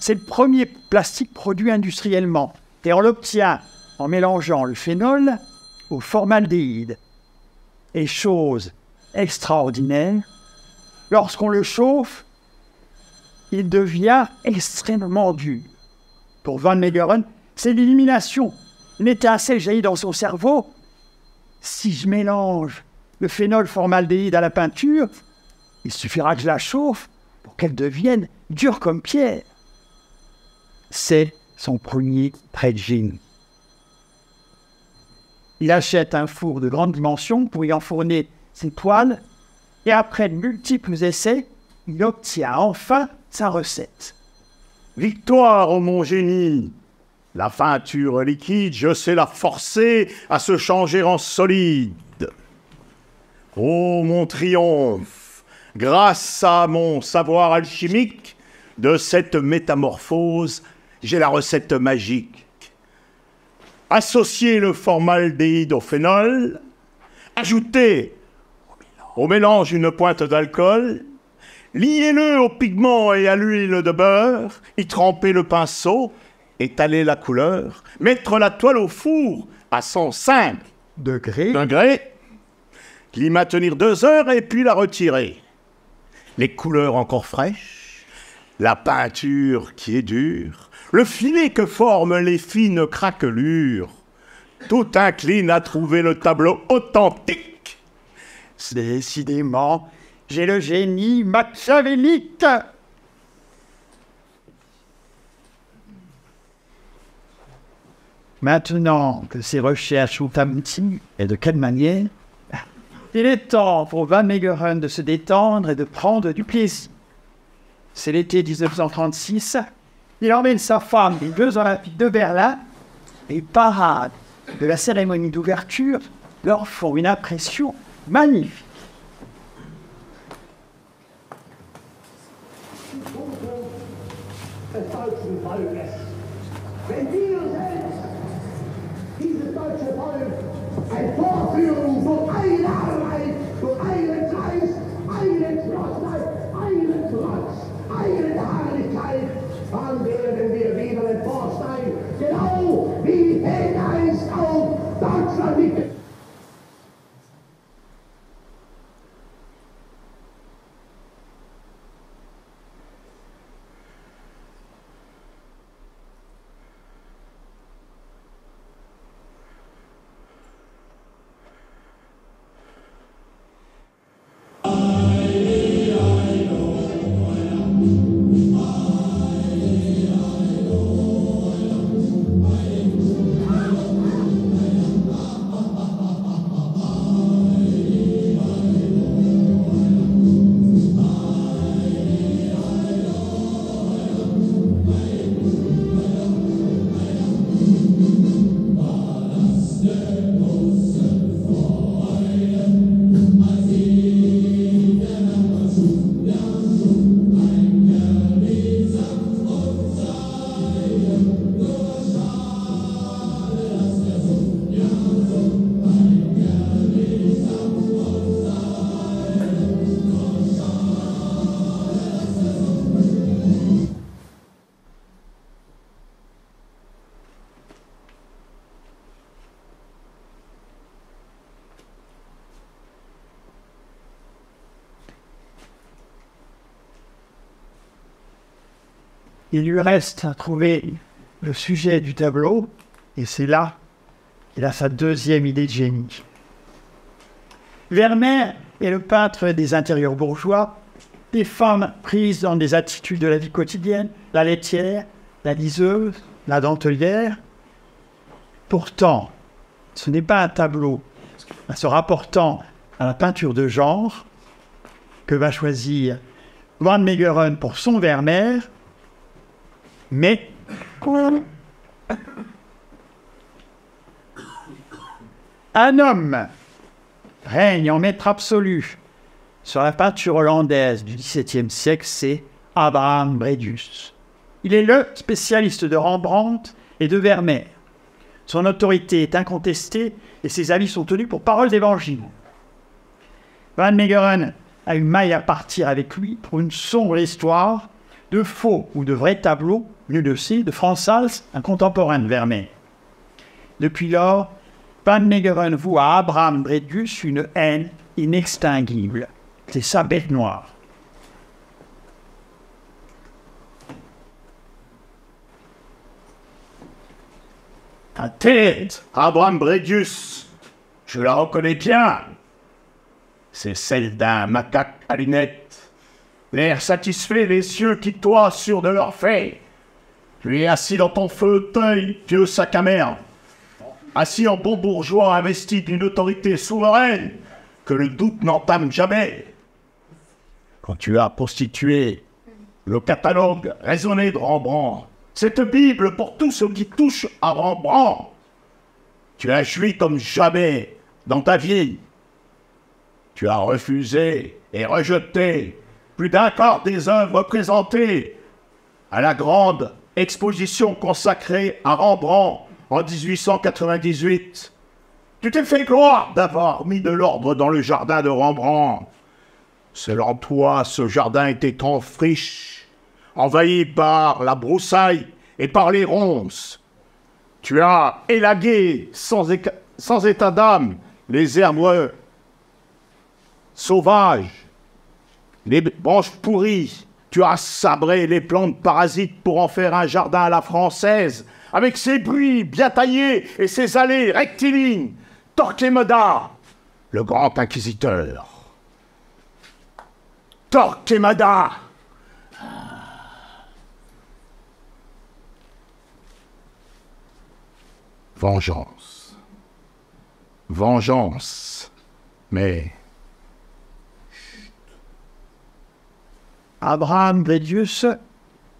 C'est le premier plastique produit industriellement et on l'obtient en mélangeant le phénol au formaldéhyde. Et chose extraordinaire, lorsqu'on le chauffe, il devient extrêmement dur. Pour Van Meegeren, c'est l'illumination. Une étincelle jaillit dans son cerveau. Si je mélange le phénol formaldéhyde à la peinture, il suffira que je la chauffe pour qu'elle devienne dure comme pierre. C'est son premier trait de génie. Il achète un four de grande dimension pour y enfourner ses toiles et après de multiples essais, il obtient enfin sa recette. Victoire, ô mon génie! La peinture liquide, je sais la forcer à se changer en solide. Ô mon triomphe! Grâce à mon savoir alchimique, de cette métamorphose, j'ai la recette magique. Associez le formaldéhyde au phénol, ajoutez au mélange une pointe d'alcool, liez-le au pigment et à l'huile de beurre, y trempez le pinceau, étaler la couleur, mettre la toile au four à 105 degrés, l'y maintenir 2 heures et puis la retirer. Les couleurs encore fraîches, la peinture qui est dure, le filet que forment les fines craquelures, tout incline à trouver le tableau authentique. Décidément, j'ai le génie machiavélique. Maintenant que ces recherches sont abouties, et de quelle manière, il est temps pour Van Meegeren de se détendre et de prendre du plaisir. C'est l'été 1936, il emmène sa femme des Jeux Olympiques de Berlin et parade de la cérémonie d'ouverture leur font une impression magnifique. Dieses deutsche Volk ein Vorführung zu einer Arbeit, zu einem Fleiß, einen Schlossheit, einen Trotz, eine Herrlichkeit, dann werden wir wieder emporsteigen, genau il lui reste à trouver le sujet du tableau, et c'est là qu'il a sa deuxième idée de génie. Vermeer est le peintre des intérieurs bourgeois, des femmes prises dans des attitudes de la vie quotidienne, la laitière, la liseuse, la dentelière. Pourtant, ce n'est pas un tableau se rapportant à la peinture de genre que va choisir Van Meegeren pour son Vermeer, mais un homme règne en maître absolu sur la peinture hollandaise du XVIIe siècle, c'est Abraham Bredius. Il est le spécialiste de Rembrandt et de Vermeer. Son autorité est incontestée et ses avis sont tenus pour parole d'évangile. Van Meegeren a eu maille à partir avec lui pour une sombre histoire de faux ou de vrais tableaux, mieux le sait, de Frans Hals, un contemporain de Vermeer. Depuis lors, Van Meegeren voue à Abraham Bredius une haine inextinguible. C'est sa bête noire. Ta tête, Abraham Bredius, je la reconnais bien. C'est celle d'un macaque à lunettes, l'air satisfait, les yeux qui toient sûrs de leur fait. Tu es assis dans ton fauteuil, vieux sac à merde, assis en bon bourgeois investi d'une autorité souveraine que le doute n'entame jamais. Quand tu as constitué le catalogue raisonné de Rembrandt, cette Bible pour tout ce qui touche à Rembrandt, tu as joui comme jamais dans ta vie. Tu as refusé et rejeté plus d'un quart des œuvres présentées à la grande exposition consacrée à Rembrandt en 1898. Tu t'es fait gloire d'avoir mis de l'ordre dans le jardin de Rembrandt. Selon toi, ce jardin était en friche, envahi par la broussaille et par les ronces. Tu as élagué sans état d'âme les herbes sauvages, les branches pourries. Tu as sabré les plantes parasites pour en faire un jardin à la française, avec ses bruits bien taillés et ses allées rectilignes. Torquemada, le grand inquisiteur. Torquemada. Vengeance. Vengeance. Mais Abraham Bredius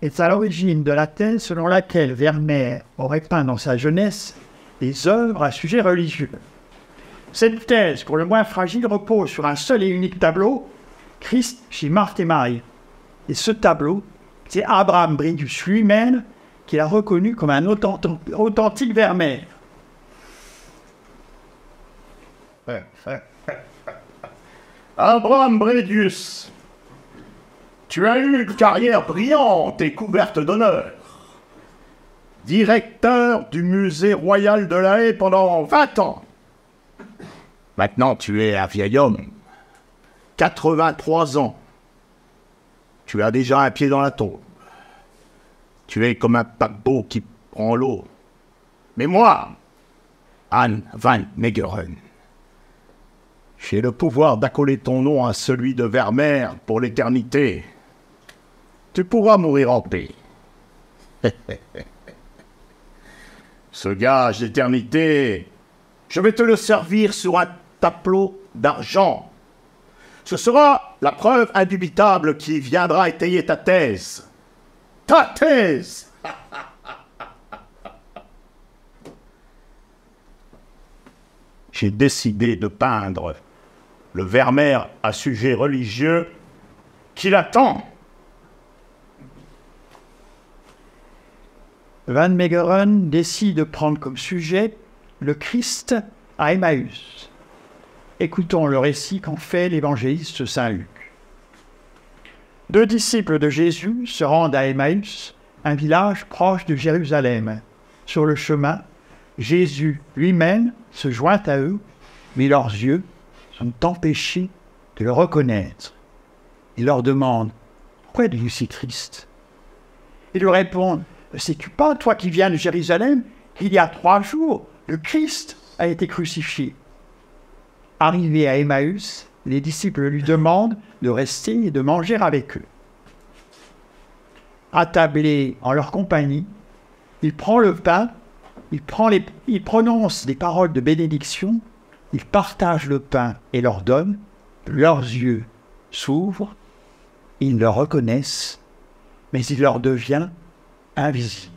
est à l'origine de la thèse selon laquelle Vermeer aurait peint dans sa jeunesse des œuvres à sujet religieux. Cette thèse, pour le moins fragile, repose sur un seul et unique tableau, Christ chez Marthe et Marie. Et ce tableau, c'est Abraham Bredius lui-même qui l'a reconnu comme un authentique Vermeer. Abraham Bredius, tu as eu une carrière brillante et couverte d'honneur. Directeur du musée royal de La Haye pendant 20 ans. Maintenant, tu es un vieil homme. 83 ans. Tu as déjà un pied dans la tombe. Tu es comme un paquebot qui prend l'eau. Mais moi, Anne Van Meegeren, j'ai le pouvoir d'accoler ton nom à celui de Vermeer pour l'éternité. Tu pourras mourir en paix. Ce gage d'éternité, je vais te le servir sur un tableau d'argent. Ce sera la preuve indubitable qui viendra étayer ta thèse. Ta thèse! J'ai décidé de peindre le Vermeer à sujet religieux qui l'attend. Van Meegeren décide de prendre comme sujet le Christ à Emmaüs. Écoutons le récit qu'en fait l'évangéliste Saint Luc. 2 disciples de Jésus se rendent à Emmaüs, un village proche de Jérusalem. Sur le chemin, Jésus lui-même se joint à eux, mais leurs yeux sont empêchés de le reconnaître. Il leur demande « Pourquoi êtes-vous si triste ?» Ils lui répondent, « Sais-tu pas, toi qui viens de Jérusalem, qu'il y a 3 jours, le Christ a été crucifié. » Arrivé à Emmaüs, les disciples lui demandent de rester et de manger avec eux. Attablé en leur compagnie, il prend le pain, il prononce des paroles de bénédiction, il partage le pain et leur donne, leurs yeux s'ouvrent, ils le reconnaissent, mais il leur devient invisible.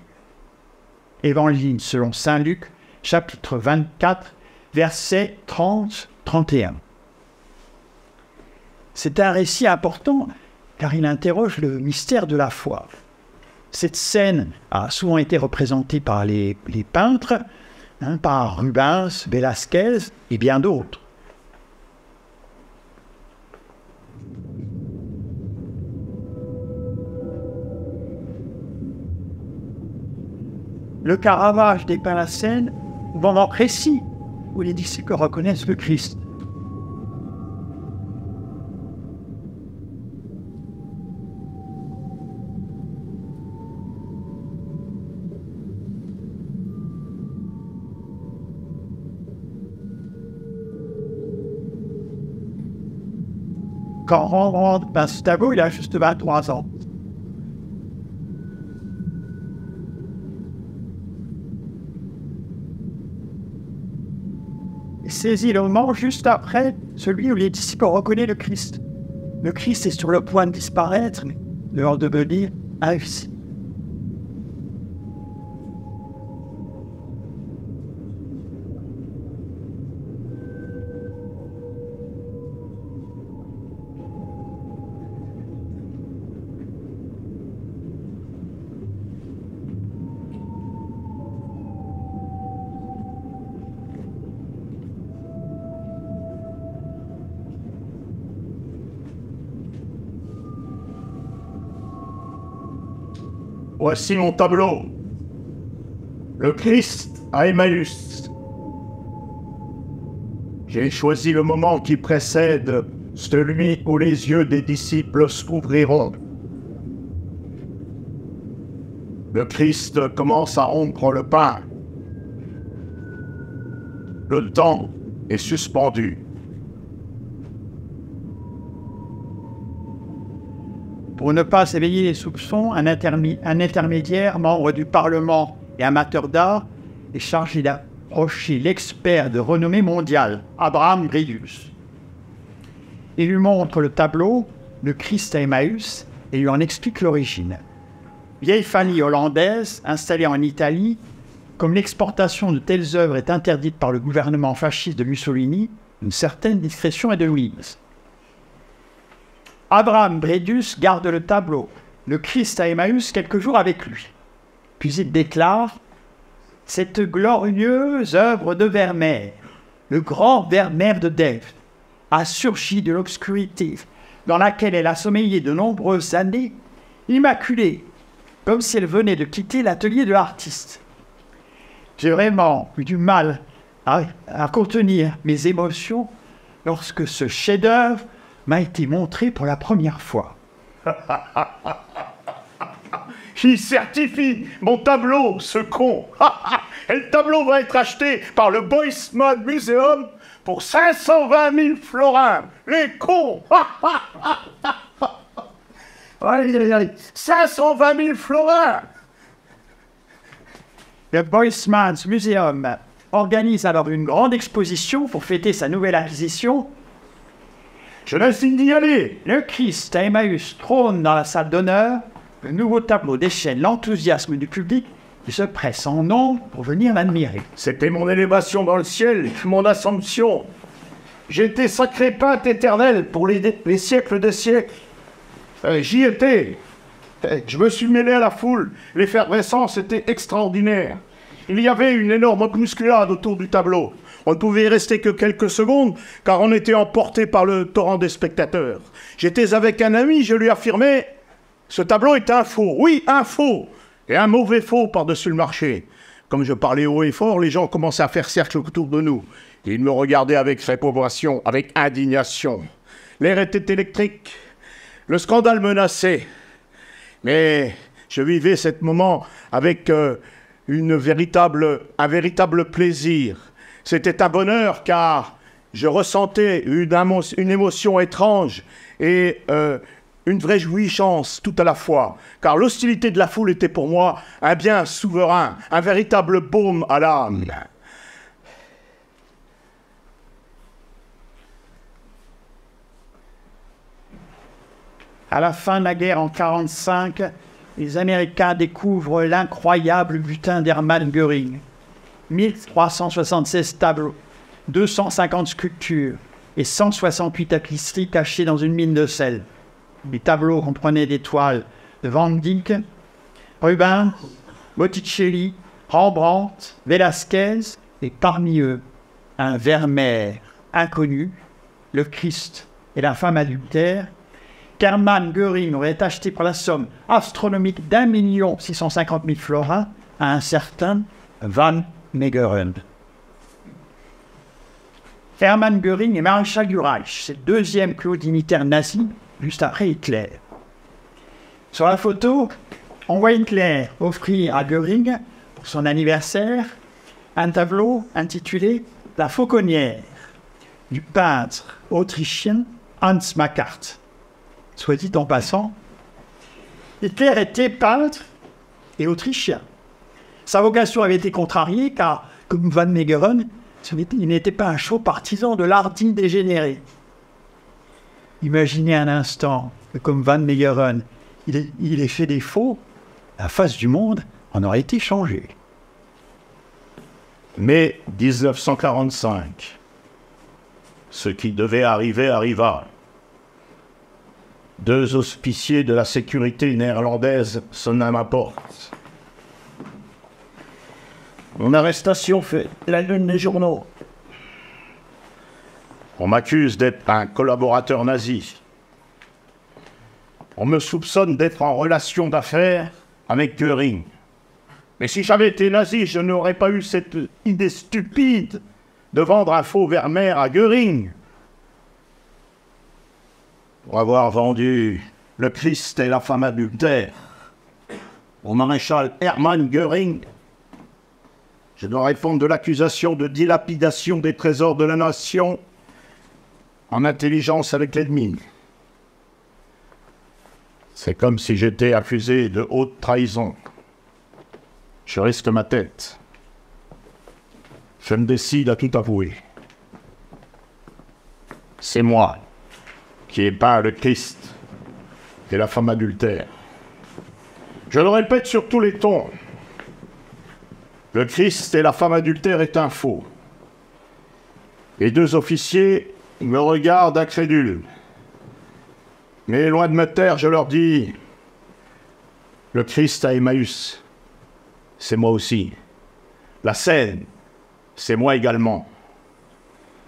Évangile selon saint Luc, chapitre 24, versets 30-31. C'est un récit important car il interroge le mystère de la foi. Cette scène a souvent été représentée par les peintres, par Rubens, Velázquez et bien d'autres. Le Caravage dépeint la scène au moment précis où les disciples reconnaissent le Christ. Quand Rembrandt peint ce tableau, il a juste 23 ans. Il saisit le moment juste après celui où les disciples reconnaissent le Christ. Le Christ est sur le point de disparaître, mais de leur devenir invisible. Voici mon tableau. Le Christ à Emmaüs. J'ai choisi le moment qui précède celui où les yeux des disciples s'ouvriront. Le Christ commence à rompre le pain. Le temps est suspendu. Pour ne pas s'éveiller les soupçons, un intermédiaire, membre du Parlement et amateur d'art, est chargé d'approcher l'expert de renommée mondiale, Abraham Bridus. Il lui montre le tableau, le Christ à Emmaüs, et lui en explique l'origine. Vieille famille hollandaise, installée en Italie, comme l'exportation de telles œuvres est interdite par le gouvernement fasciste de Mussolini, une certaine discrétion est de mise. Abraham Bridus garde le tableau, le Christ à Emmaüs, quelques jours avec lui. Puis il déclare « Cette glorieuse œuvre de Vermeer, le grand Vermeer de Delft, a surgi de l'obscurité dans laquelle elle a sommeillé de nombreuses années, immaculée, comme si elle venait de quitter l'atelier de l'artiste. J'ai vraiment eu du mal à contenir mes émotions lorsque ce chef-d'œuvre m'a été montré pour la première fois. » Il certifie mon tableau, ce con. Et le tableau va être acheté par le Boisman Museum pour 520 000 florins. Les cons. Allez. 520 000 florins. Le Boisman's Museum organise alors une grande exposition pour fêter sa nouvelle acquisition. Je l'insigne d'y aller. Le Christ à Emmaüs trône dans la salle d'honneur. Le nouveau tableau déchaîne l'enthousiasme du public qui se presse en nombre pour venir l'admirer. C'était mon élévation dans le ciel, mon assomption. J'étais sacré peintre éternel pour les siècles des siècles. J'y étais. Je me suis mêlé à la foule. L'effervescence était extraordinaire. Il y avait une énorme bousculade autour du tableau. On ne pouvait y rester que quelques secondes, car on était emporté par le torrent des spectateurs. J'étais avec un ami, je lui affirmais « Ce tableau est un faux, oui, un faux, et un mauvais faux par-dessus le marché. » Comme je parlais haut et fort, les gens commençaient à faire cercle autour de nous. Ils me regardaient avec réprobation, avec indignation. L'air était électrique. Le scandale menaçait. Mais Je vivais ce moment avec un véritable plaisir. C'était un bonheur car je ressentais une émotion étrange et une vraie jouissance tout à la fois. Car l'hostilité de la foule était pour moi un bien souverain, un véritable baume à l'âme. À la fin de la guerre en 1945, les Américains découvrent l'incroyable butin d'Hermann Göring. 1376 tableaux, 250 sculptures et 168 tapisseries cachées dans une mine de sel. Les tableaux comprenaient des toiles de Van Dyck, Rubens, Botticelli, Rembrandt, Velázquez et parmi eux, un Vermeer inconnu, le Christ et la femme adultère, qu'Hermann Göring aurait acheté pour la somme astronomique d'1 650 000 florins à un certain Van Meegeren. Hermann Göring est maréchal du Reich, c'est le deuxième plus haut dignitaire nazi, juste après Hitler. Sur la photo, on voit Hitler offrir à Göring, pour son anniversaire, un tableau intitulé « La fauconnière » du peintre autrichien Hans Makart. Soit dit en passant, Hitler était peintre et autrichien. Sa vocation avait été contrariée car, comme Van Meegeren, il n'était pas un chaud partisan de l'art dit dégénéré. Imaginez un instant que, comme Van Meegeren, il ait fait défaut, la face du monde en aurait été changée. Mai 1945. Ce qui devait arriver arriva. 2 officiers de la sécurité néerlandaise sonnent à ma porte. Mon arrestation fait la une des journaux. On m'accuse d'être un collaborateur nazi. On me soupçonne d'être en relation d'affaires avec Göring. Mais si j'avais été nazi, je n'aurais pas eu cette idée stupide de vendre un faux Vermeer à Göring. Pour avoir vendu le Christ et la femme adultère au maréchal Hermann Göring, je dois répondre de l'accusation de dilapidation des trésors de la nation en intelligence avec l'ennemi. C'est comme si j'étais accusé de haute trahison. Je risque ma tête. Je me décide à tout avouer. C'est moi qui ai peint le Christ et la femme adultère. Je le répète sur tous les tons. Le Christ et la femme adultère est un faux. Les 2 officiers me regardent incrédules. Mais loin de me taire, je leur dis « Le Christ à Emmaüs, c'est moi aussi. La Seine, c'est moi également.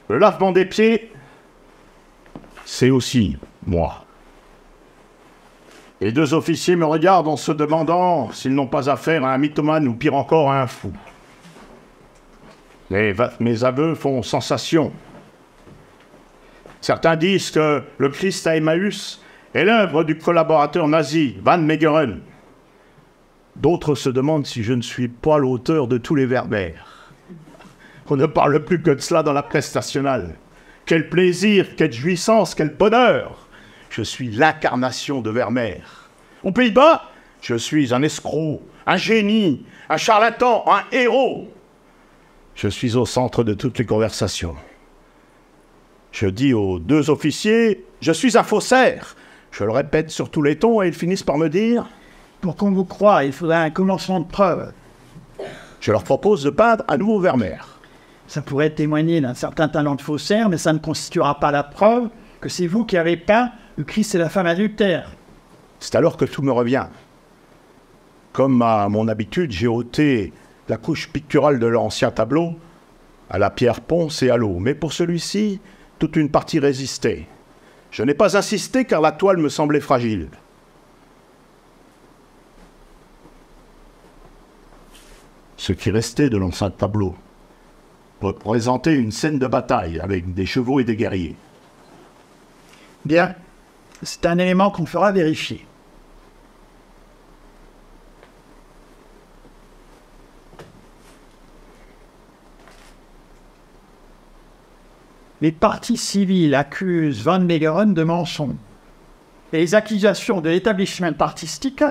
Le lavement des pieds, c'est aussi moi. » Les 2 officiers me regardent en se demandant s'ils n'ont pas affaire à un mythomane ou pire encore à un fou. Mes aveux font sensation. Certains disent que le Christ à Emmaüs est l'œuvre du collaborateur nazi, Van Meegeren. D'autres se demandent si je ne suis pas l'auteur de tous les Vermeer. On ne parle plus que de cela dans la presse nationale. Quel plaisir, quelle jouissance, quel bonheur! Je suis l'incarnation de Vermeer. Aux Pays-Bas, je suis un escroc, un génie, un charlatan, un héros. Je suis au centre de toutes les conversations. Je dis aux 2 officiers, je suis un faussaire. Je le répète sur tous les tons et ils finissent par me dire, Pour qu'on vous croie, il faudrait un commencement de preuve. Je leur propose de peindre un nouveau Vermeer. Ça pourrait témoigner d'un certain talent de faussaire, mais ça ne constituera pas la preuve que c'est vous qui avez peint le Christ et la femme adultère. C'est alors que tout me revient. Comme à mon habitude, j'ai ôté la couche picturale de l'ancien tableau à la pierre ponce et à l'eau. Mais pour celui-ci, toute une partie résistait. Je n'ai pas insisté car la toile me semblait fragile. Ce qui restait de l'ancien tableau représentait une scène de bataille avec des chevaux et des guerriers. Bien, c'est un élément qu'on fera vérifier. les parties civiles accusent Van Meegeren de mensonge. Et les accusations de l'établissement artistique,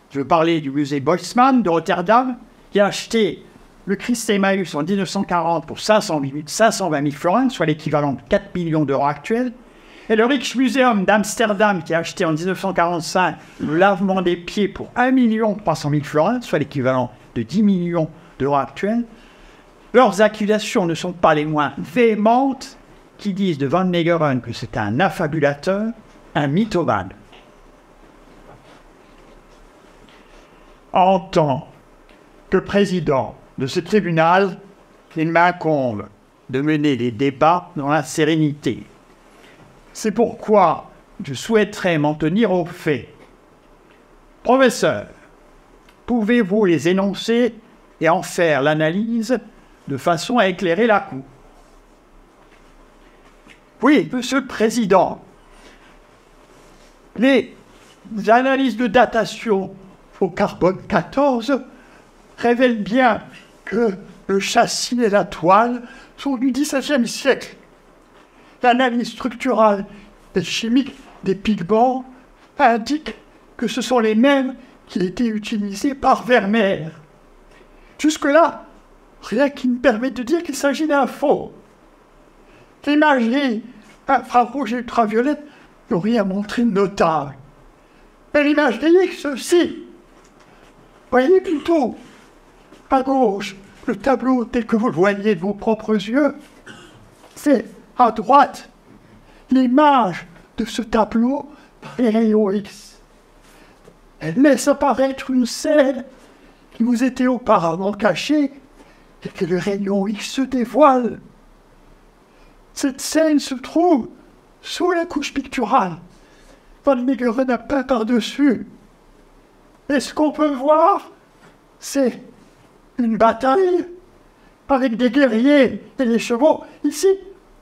je veux parler du musée Boltzmann de Rotterdam, qui a acheté le Christ Emmaüs en 1940 pour 520 000 florins, soit l'équivalent de 4 millions d'euros actuels, et le Rijksmuseum d'Amsterdam, qui a acheté en 1945 le lavement des pieds pour 1 300 000 florins, soit l'équivalent de 10 millions d'euros actuels. Leurs accusations ne sont pas les moins véhémentes, qui disent de Van Meegeren que c'est un affabulateur, un mythomane. En tant que président de ce tribunal, il m'incombe de mener les débats dans la sérénité. C'est pourquoi je souhaiterais m'en tenir aux faits. Professeur, pouvez-vous les énoncer et en faire l'analyse de façon à éclairer la Cour? Oui, Monsieur le Président. Les analyses de datation au carbone 14 révèlent bien que le châssis et la toile sont du XVIIe siècle. L'analyse structurale et chimique des pigments indique que ce sont les mêmes qui étaient utilisés par Vermeer. Jusque-là, rien qui me permet de dire qu'il s'agit d'un faux. L'imagerie infrarouge et ultraviolette n'ont rien montré de notable. Mais l'imagerie X aussi. Voyez plutôt, à gauche, le tableau tel que vous le voyez de vos propres yeux. C'est à droite l'image de ce tableau par les rayons X. Elle laisse apparaître une scène qui vous était auparavant cachée et que le rayon X se dévoile. Cette scène se trouve sous la couche picturale. Van Meegeren a peint par-dessus. Et ce qu'on peut voir, c'est une bataille avec des guerriers et des chevaux. Ici,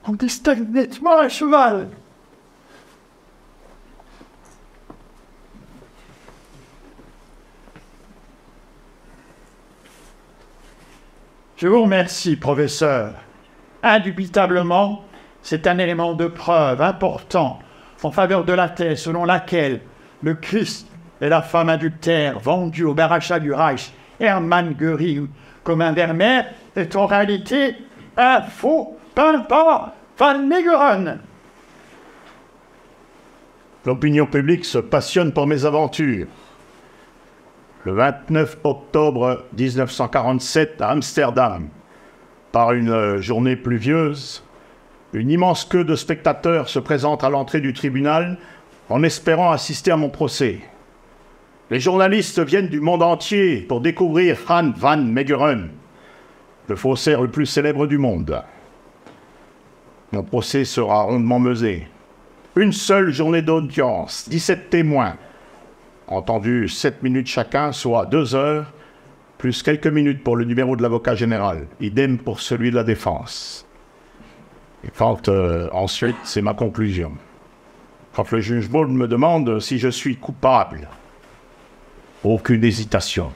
on distingue nettement un cheval. Je vous remercie, professeur. Indubitablement, c'est un élément de preuve important en faveur de la thèse selon laquelle le Christ et la femme adultère vendue au Barachat du Reich Hermann Göring comme un Vermeer est en réalité un faux peint par Van Meegeren. L'opinion publique se passionne pour mes aventures. Le 29 octobre 1947 à Amsterdam, par une journée pluvieuse, une immense queue de spectateurs se présente à l'entrée du tribunal en espérant assister à mon procès. Les journalistes viennent du monde entier pour découvrir Frank Van Meegeren, le faussaire le plus célèbre du monde. Mon procès sera rondement meusé. Une seule journée d'audience, 17 témoins, entendus 7 minutes chacun, soit 2 heures, plus quelques minutes pour le numéro de l'avocat général, idem pour celui de la défense. Et quand ensuite, c'est ma conclusion. Quand le juge Ball me demande si je suis coupable, aucune hésitation.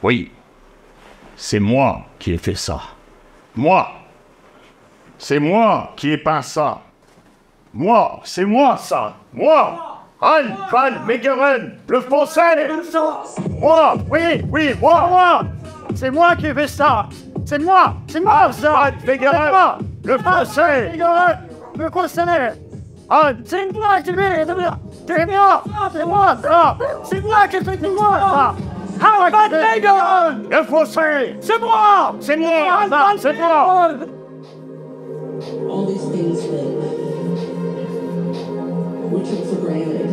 Oui, c'est moi qui ai fait ça. Moi. C'est moi qui ai peint ça. Moi, c'est moi ça. Moi. Frank Van Meegeren, le faussaire. Moi, oui, moi. C'est moi qui ai fait ça. C'est moi ça. Van Meegeren, le faussaire. Le faussaire. C'est moi qui ai fait ça. C'est moi ça. C'est moi qui ai fait ça. Van Meegeren, le faussaire. c'est moi. C'est moi. All these things that we took for granted.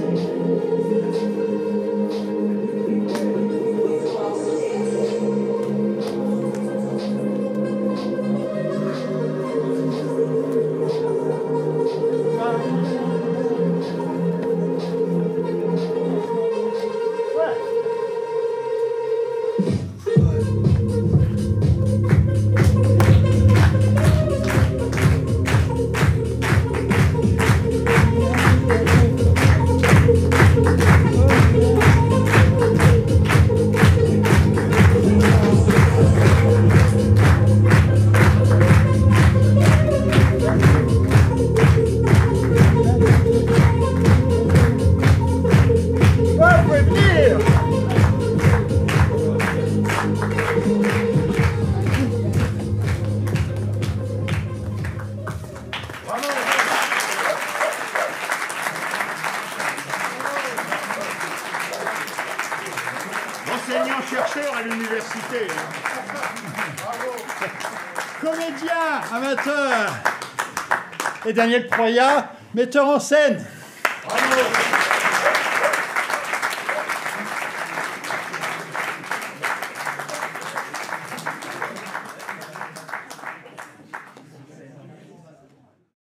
chercheur à l'université. Comédien, amateur. Et Daniel Proyat, metteur en scène.